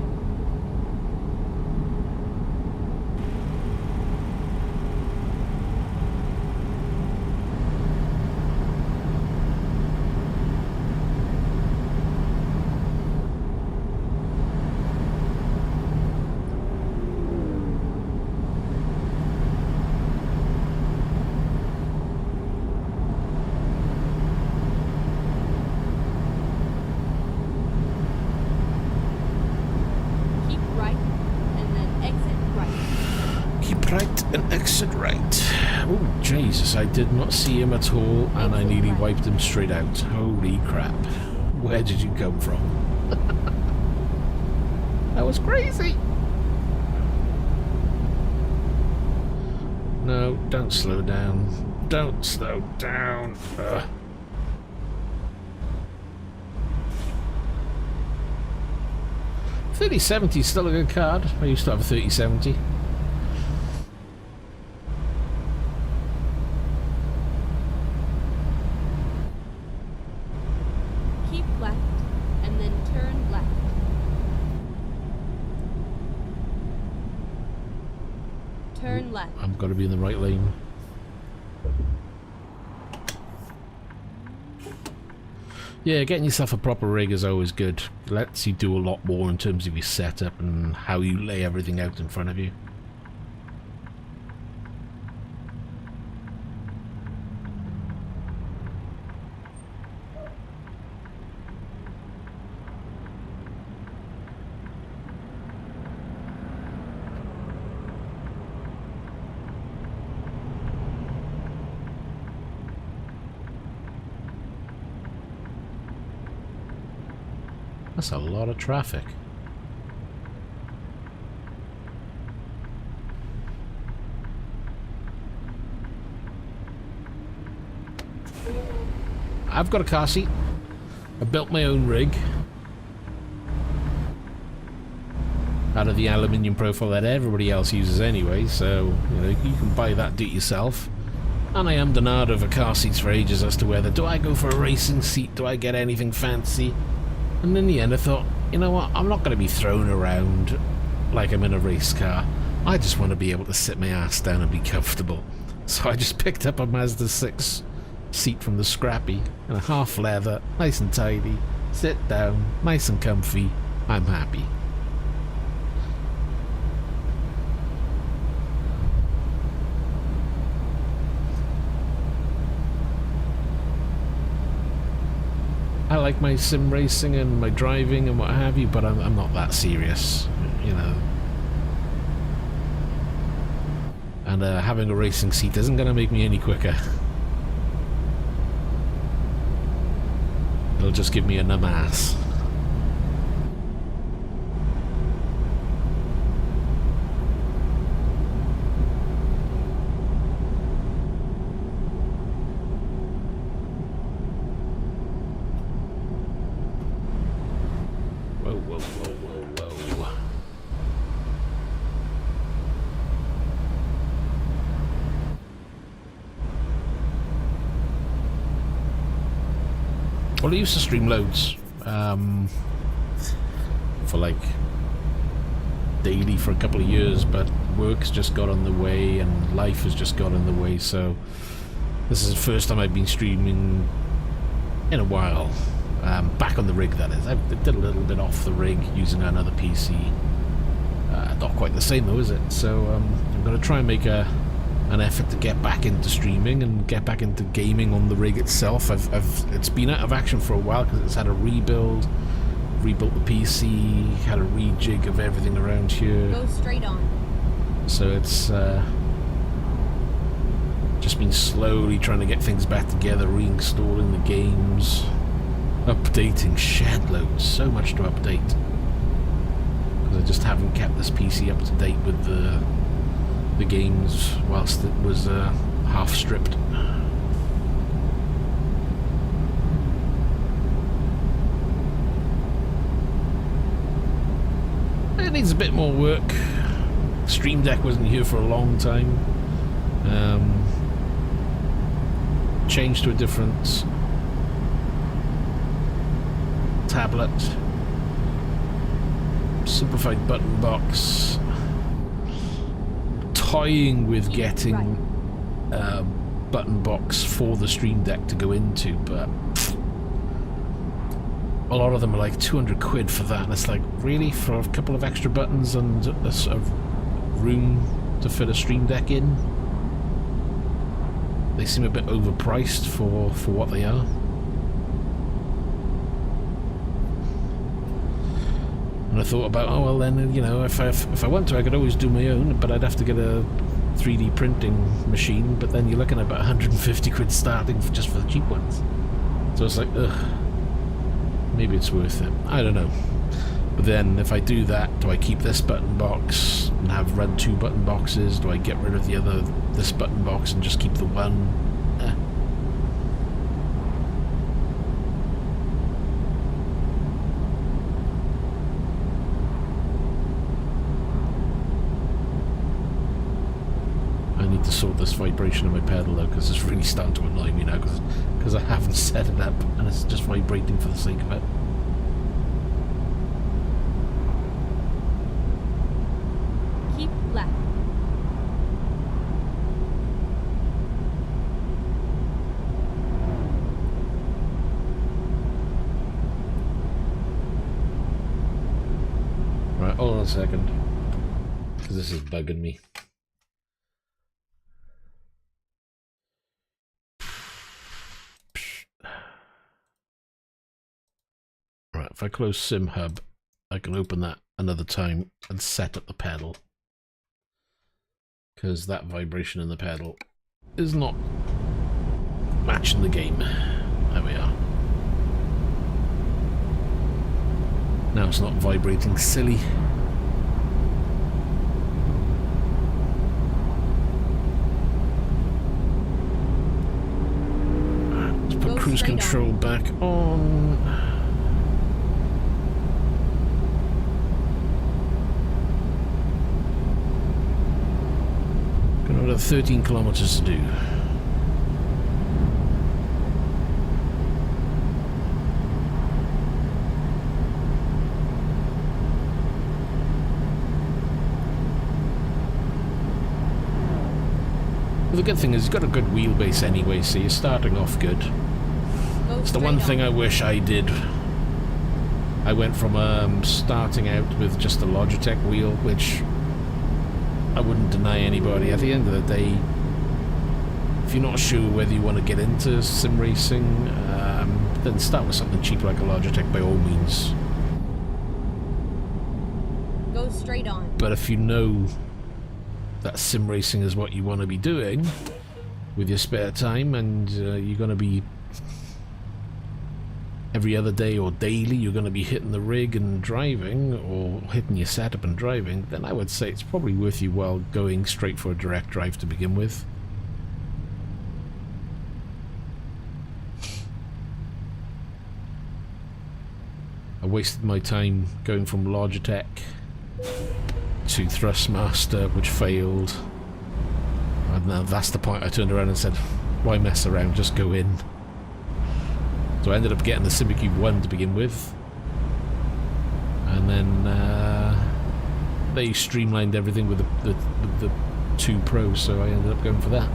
and exit right. Oh, Jesus, I did not see him at all, and I nearly wiped him straight out. Holy crap. Where did you come from? That was crazy. No, don't slow down. Don't slow down. 3070 is still a good card. I used to have a 3070. Keep left and then turn left. Turn left. I'm got to be in the right lane. Yeah, getting yourself a proper rig is always good. It lets you do a lot more in terms of your setup and how you lay everything out in front of you. That's a lot of traffic. I've got a car seat. I built my own rig out of the aluminium profile that everybody else uses anyway, so you know you can buy that, do it yourself. And I am denied over car seats for ages as to whether do I go for a racing seat, do I get anything fancy? And in the end I thought, you know what, I'm not going to be thrown around like I'm in a race car. I just want to be able to sit my ass down and be comfortable. So I just picked up a Mazda 6 seat from the scrappy, in a half leather, nice and tidy, sit down, nice and comfy, I'm happy. I like my sim racing and my driving and what have you, but I'm not that serious, you know. And having a racing seat isn't going to make me any quicker. It'll just give me a numb ass. Well, I used to stream loads for like daily for a couple of years, but work's just got on the way and life has just got in the way, so this is the first time I've been streaming in a while. Back on the rig, that is. I did a little bit off the rig using another PC. Not quite the same though, is it? So I'm going to try and make an effort to get back into streaming and get back into gaming on the rig itself. It's been out of action for a while because it's had a rebuilt the PC, had a rejig of everything around here. Go straight on. So it's just been slowly trying to get things back together, reinstalling the games, updating shed loads, so much to update. Because I just haven't kept this PC up to date with the games whilst it was half stripped. It needs a bit more work. Stream Deck wasn't here for a long time. Changed to a different tablet. Simplified button box. Toying with getting a button box for the Stream Deck to go into, but a lot of them are like 200 quid for that, and it's like, really, for a couple of extra buttons and a sort of room to fit a Stream Deck in? They seem a bit overpriced for what they are. And I thought about, oh well, then, you know, if I want to, I could always do my own, but I'd have to get a 3D printing machine, but then you're looking at about 150 quid starting just for the cheap ones. So it's like, ugh, maybe it's worth it. I don't know. But then if I do that, do I keep this button box and run 2 button boxes? Do I get rid of this button box and just keep the one? I need to sort this vibration in my pedal out, because it's really starting to annoy me now, because I haven't set it up and it's just vibrating for the sake of it. Keep left. Right, hold on a second, because this is bugging me. Right, if I close SimHub, I can open that another time and set up the pedal, because that vibration in the pedal is not matching the game. There we are. Now it's not vibrating silly. Let's put cruise control back on. Got another 13 kilometers to do. Well, the good thing is, you've got a good wheelbase anyway, so you're starting off good. It's the one thing I wish I did. I went from starting out with just a Logitech wheel, which I wouldn't deny anybody. At the end of the day, if you're not sure whether you want to get into sim racing, then start with something cheap like a Logitech by all means. Go straight on. But if you know that sim racing is what you want to be doing with your spare time, and you're going to be every other day or daily, you're going to be hitting the rig and driving, or hitting your setup and driving, then I would say it's probably worth you while going straight for a direct drive to begin with. I wasted my time going from Logitech to Thrustmaster, which failed, and now that's the point I turned around and said, why mess around, just go in. So I ended up getting the SimiCube 1 to begin with, and then they streamlined everything with the 2 Pro, so I ended up going for that.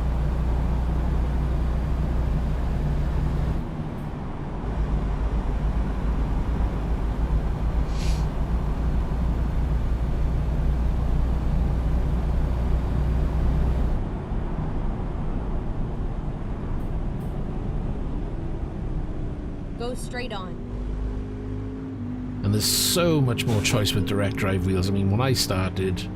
Go straight on. And there's so much more choice with direct drive wheels. I mean, when I started,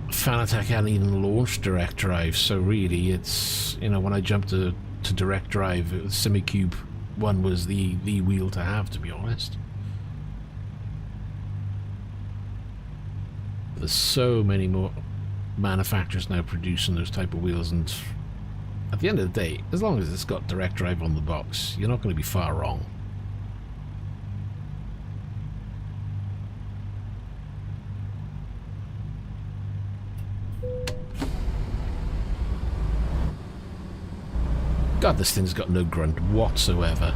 Fanatec hadn't even launched direct drive, so really it's, you know, when I jumped to direct drive, SimiCube 1 was the wheel to have, to be honest. There's so many more manufacturers now producing those type of wheels, and at the end of the day, as long as it's got direct drive on the box, you're not going to be far wrong. God, this thing's got no grunt whatsoever.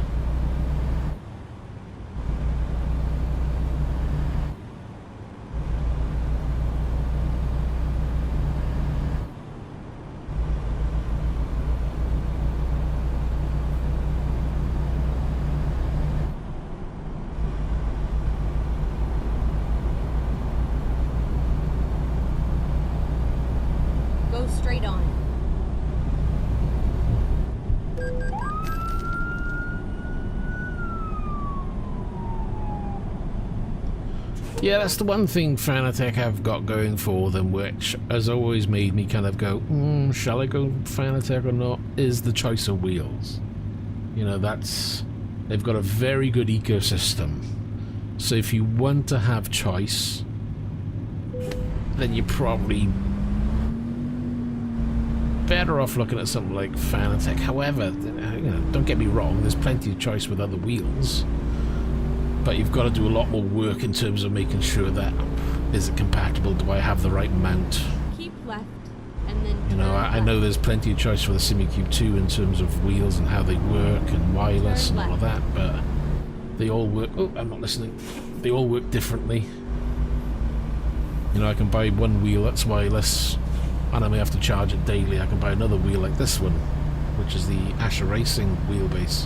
Go straight on. Yeah, that's the one thing Fanatec have got going for them, which has always made me kind of go, shall I go Fanatec or not, is the choice of wheels. You know, they've got a very good ecosystem. So if you want to have choice, then you're probably better off looking at something like Fanatec. However, you know, don't get me wrong, there's plenty of choice with other wheels. But you've got to do a lot more work in terms of making sure that, is it compatible? Do I have the right mount? Keep left, and then You know, I know there's plenty of choice for the Simucube 2 in terms of wheels and how they work and wireless and all of that, but they all work... Oh, I'm not listening. They all work differently. You know, I can buy one wheel that's wireless, and I may have to charge it daily. I can buy another wheel like this one, which is the Asher Racing wheelbase.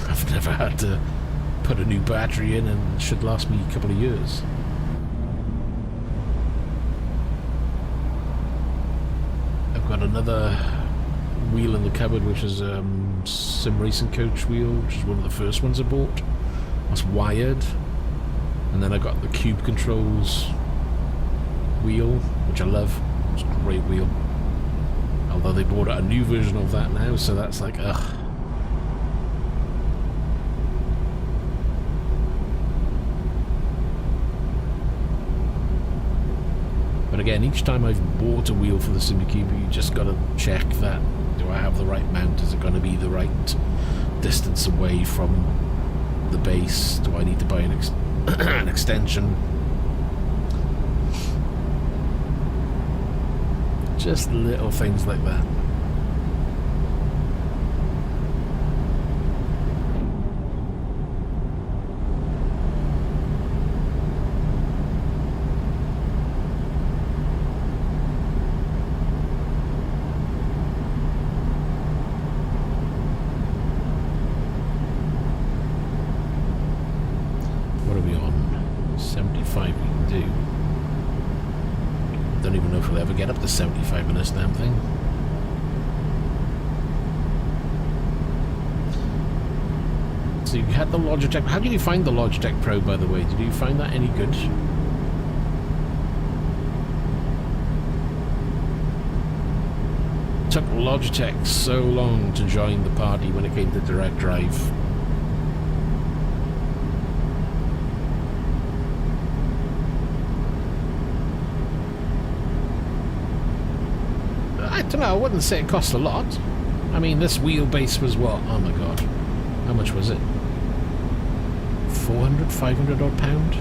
I've never had to put a new battery in, and it should last me a couple of years. I've got another wheel in the cupboard, which is Sim Racing Coach wheel, which is one of the first ones I bought. That's wired. And then I got the Cube Controls wheel, which I love. It's a great wheel. Although they brought out a new version of that now, so that's like, ugh. But again, each time I've bought a wheel for the Simucube, you just got to check that, do I have the right mount? Is it going to be the right distance away from the base? Do I need to buy an extension? Just little things like that. What are we on? 75 we can do. Don't even know if we'll ever get up to 75 in this damn thing. So you had the Logitech. How did you find the Logitech Pro, by the way? Did you find that any good? It took Logitech so long to join the party when it came to Direct Drive. I don't know, I wouldn't say it cost a lot. I mean, this wheelbase was what? Oh my god. How much was it? 400, 500 odd pound?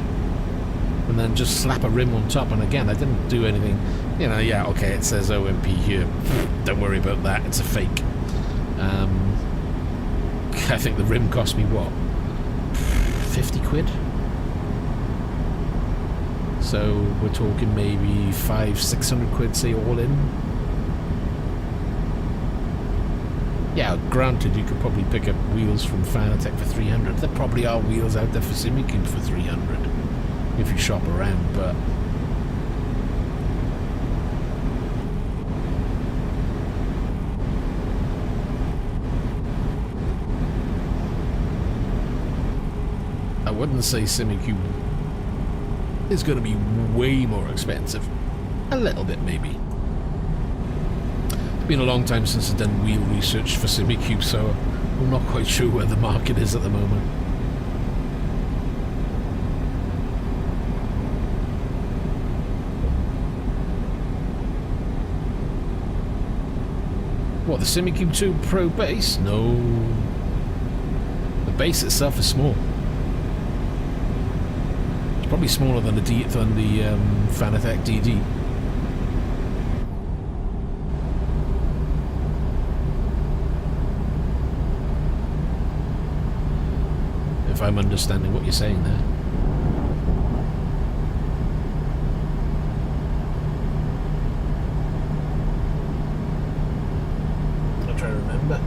And then just slap a rim on top, and again, I didn't do anything. You know, yeah, okay, it says OMP here. Don't worry about that, it's a fake. I think the rim cost me what? 50 quid? So we're talking maybe 500-600 quid, say, all in. Yeah, granted, you could probably pick up wheels from Fanatec for 300. There probably are wheels out there for Simucube for 300 if you shop around, but I wouldn't say Simucube is going to be way more expensive. A little bit, maybe. It's been a long time since I've done wheel research for Simucube, so I'm not quite sure where the market is at the moment. What, the Simucube 2 Pro base? No. The base itself is small. It's probably smaller than the Fanatec DD. If I'm understanding what you're saying there. I'm trying to remember.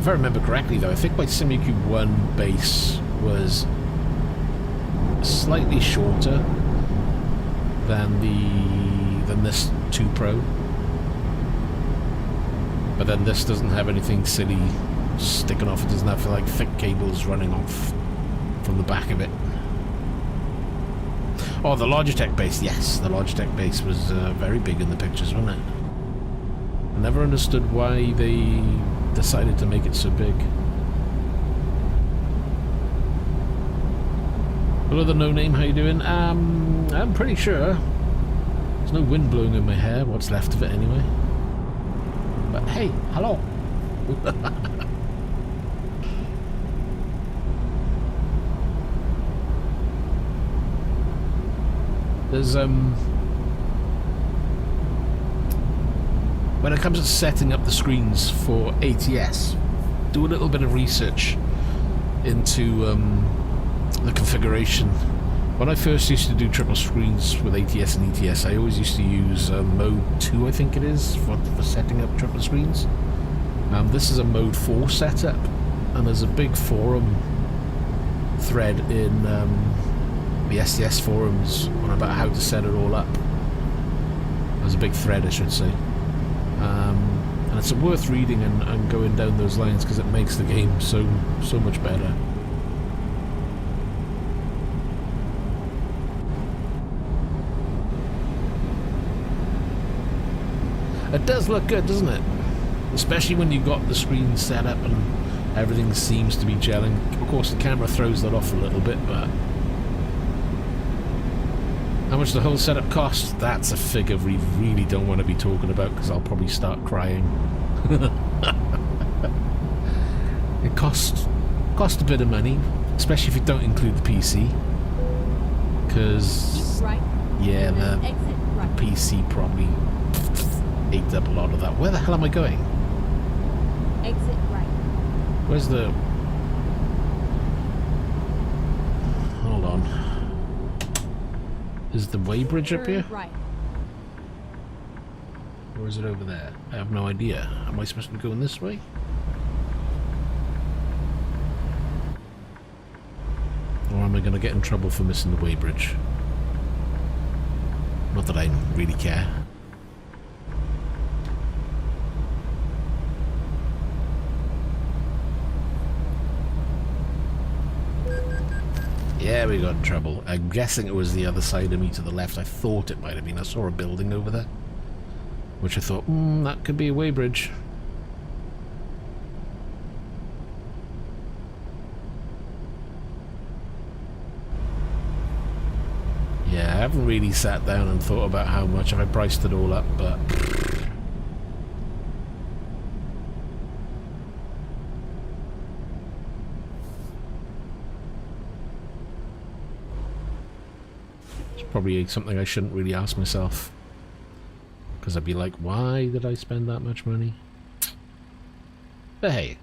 If I remember correctly though, I think my Simucube 1 base was slightly shorter than this 2 Pro. But then this doesn't have anything silly sticking off. It doesn't have like thick cables running off from the back of it. Oh, the Logitech base. Yes, the Logitech base was very big in the pictures, wasn't it? I never understood why they decided to make it so big. Hello, the no name. How you doing? I'm pretty sure. There's no wind blowing in my hair. What's left of it, anyway. But hey, hello. There's when it comes to setting up the screens for ATS, do a little bit of research into the configuration. When I first used to do triple screens with ATS and ETS, I always used to use mode 2, I think it is, for setting up triple screens. This is a mode 4 setup, and there's a big forum thread in the STS forums on about how to set it all up. There's a big thread, I should say. And it's worth reading and going down those lines because it makes the game so much better. It does look good, doesn't it? Especially when you've got the screen set up and everything seems to be gelling. Of course, the camera throws that off a little bit, but... How much the whole setup cost? That's a figure we really don't want to be talking about because I'll probably start crying. It cost a bit of money, especially if you don't include the PC. Because... Right. Yeah, the Right. PC probably... ate up a lot of that. Where the hell am I going? Exit right. Where's the... Hold on. Is the weighbridge up here? Right. Or is it over there? I have no idea. Am I supposed to be going this way? Or am I going to get in trouble for missing the weighbridge? Not that I really care. Yeah, we got in trouble. I'm guessing it was the other side of me to the left. I thought it might have been. I saw a building over there, which I thought, that could be a weighbridge. Yeah, I haven't really sat down and thought about how much I priced it all up, but... Probably something I shouldn't really ask myself, because I'd be like, why did I spend that much money? But hey,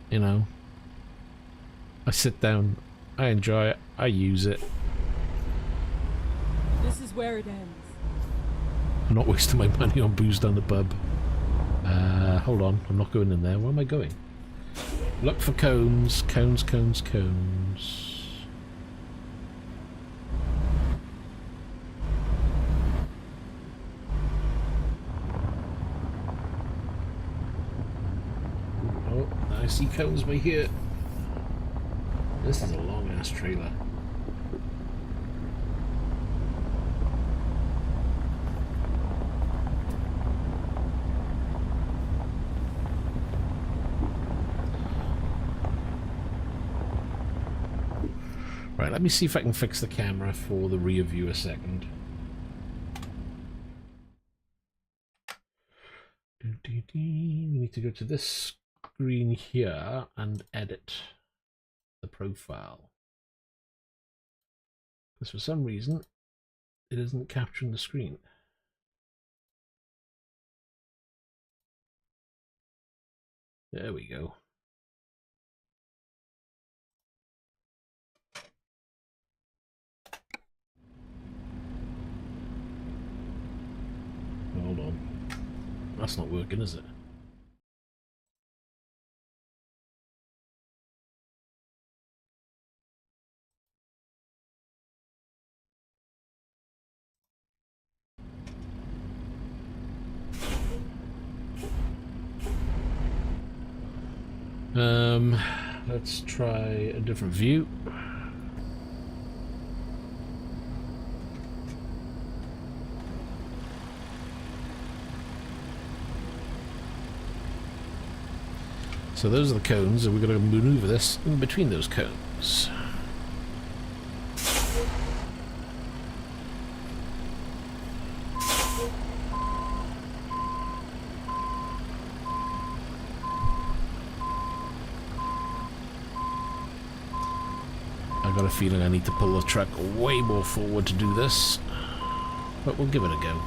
you know, I sit down, I enjoy it, I use it. This is where it ends. I'm not wasting my money on booze down the pub. Hold on, I'm not going in there. Where am I going? Look for cones, cones, cones, cones. I see cones by here. This is a long ass trailer. Right, let me see if I can fix the camera for the rear view a second. We need to go to this screen here and edit the profile, because for some reason it isn't capturing the screen. There we go. Hold on, that's not working, is it? Let's try a different view. So those are the cones, and we're going to maneuver this in between those cones. I've got a feeling I need to pull the truck way more forward to do this, but we'll give it a go.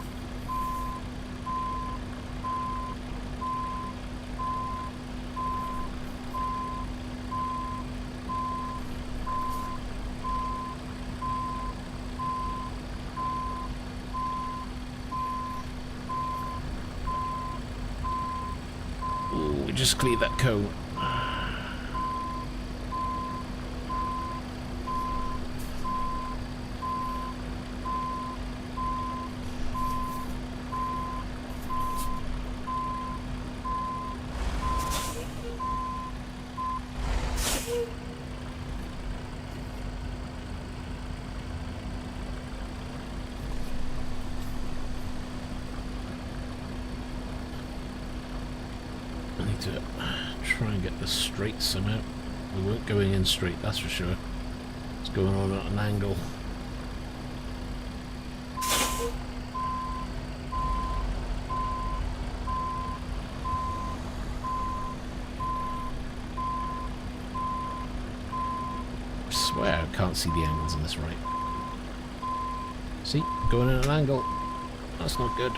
Ooh, we just cleared that cone. To try and get this straight somehow. We weren't going in straight, that's for sure. It's going on at an angle. I swear I can't see the angles in this right. See, going at an angle. That's not good.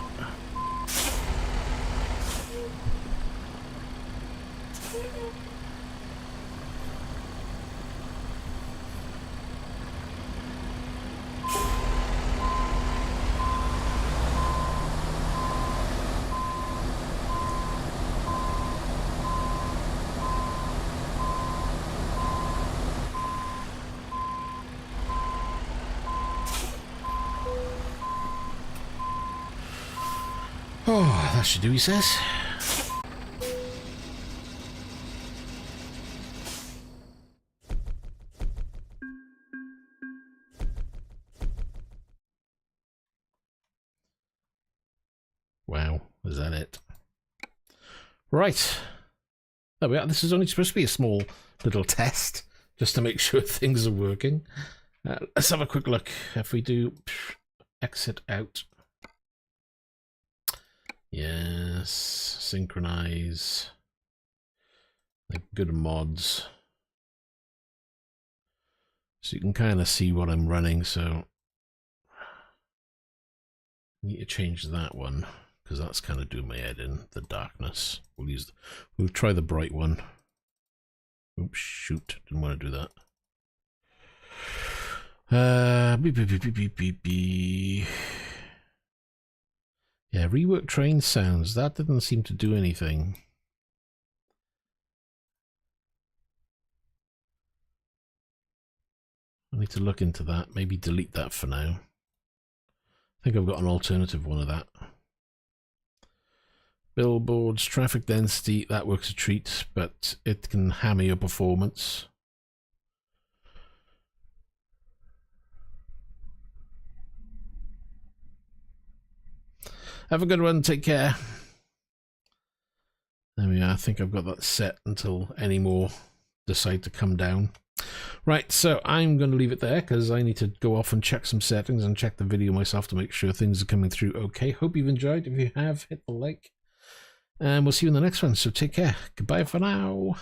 Oh, that should do, he says. Wow, is that it? Right. There we are. This is only supposed to be a small little test, just to make sure things are working. Let's have a quick look. If we do exit out. Yes, synchronize. Like good mods. So you can kind of see what I'm running, so I need to change that one because that's kind of doing my head in, the darkness. We'll try the bright one. Oops, shoot, didn't want to do that. Beep. Yeah, rework train sounds. That didn't seem to do anything. I need to look into that. Maybe delete that for now. I think I've got an alternative one of that. Billboards, traffic density, that works a treat, but it can hammer your performance. Have a good one, take care. There we are, I think I've got that set until any more decide to come down. Right, so I'm going to leave it there because I need to go off and check some settings and check the video myself to make sure things are coming through okay. Hope you've enjoyed. If you have, hit the like. And we'll see you in the next one, so take care. Goodbye for now.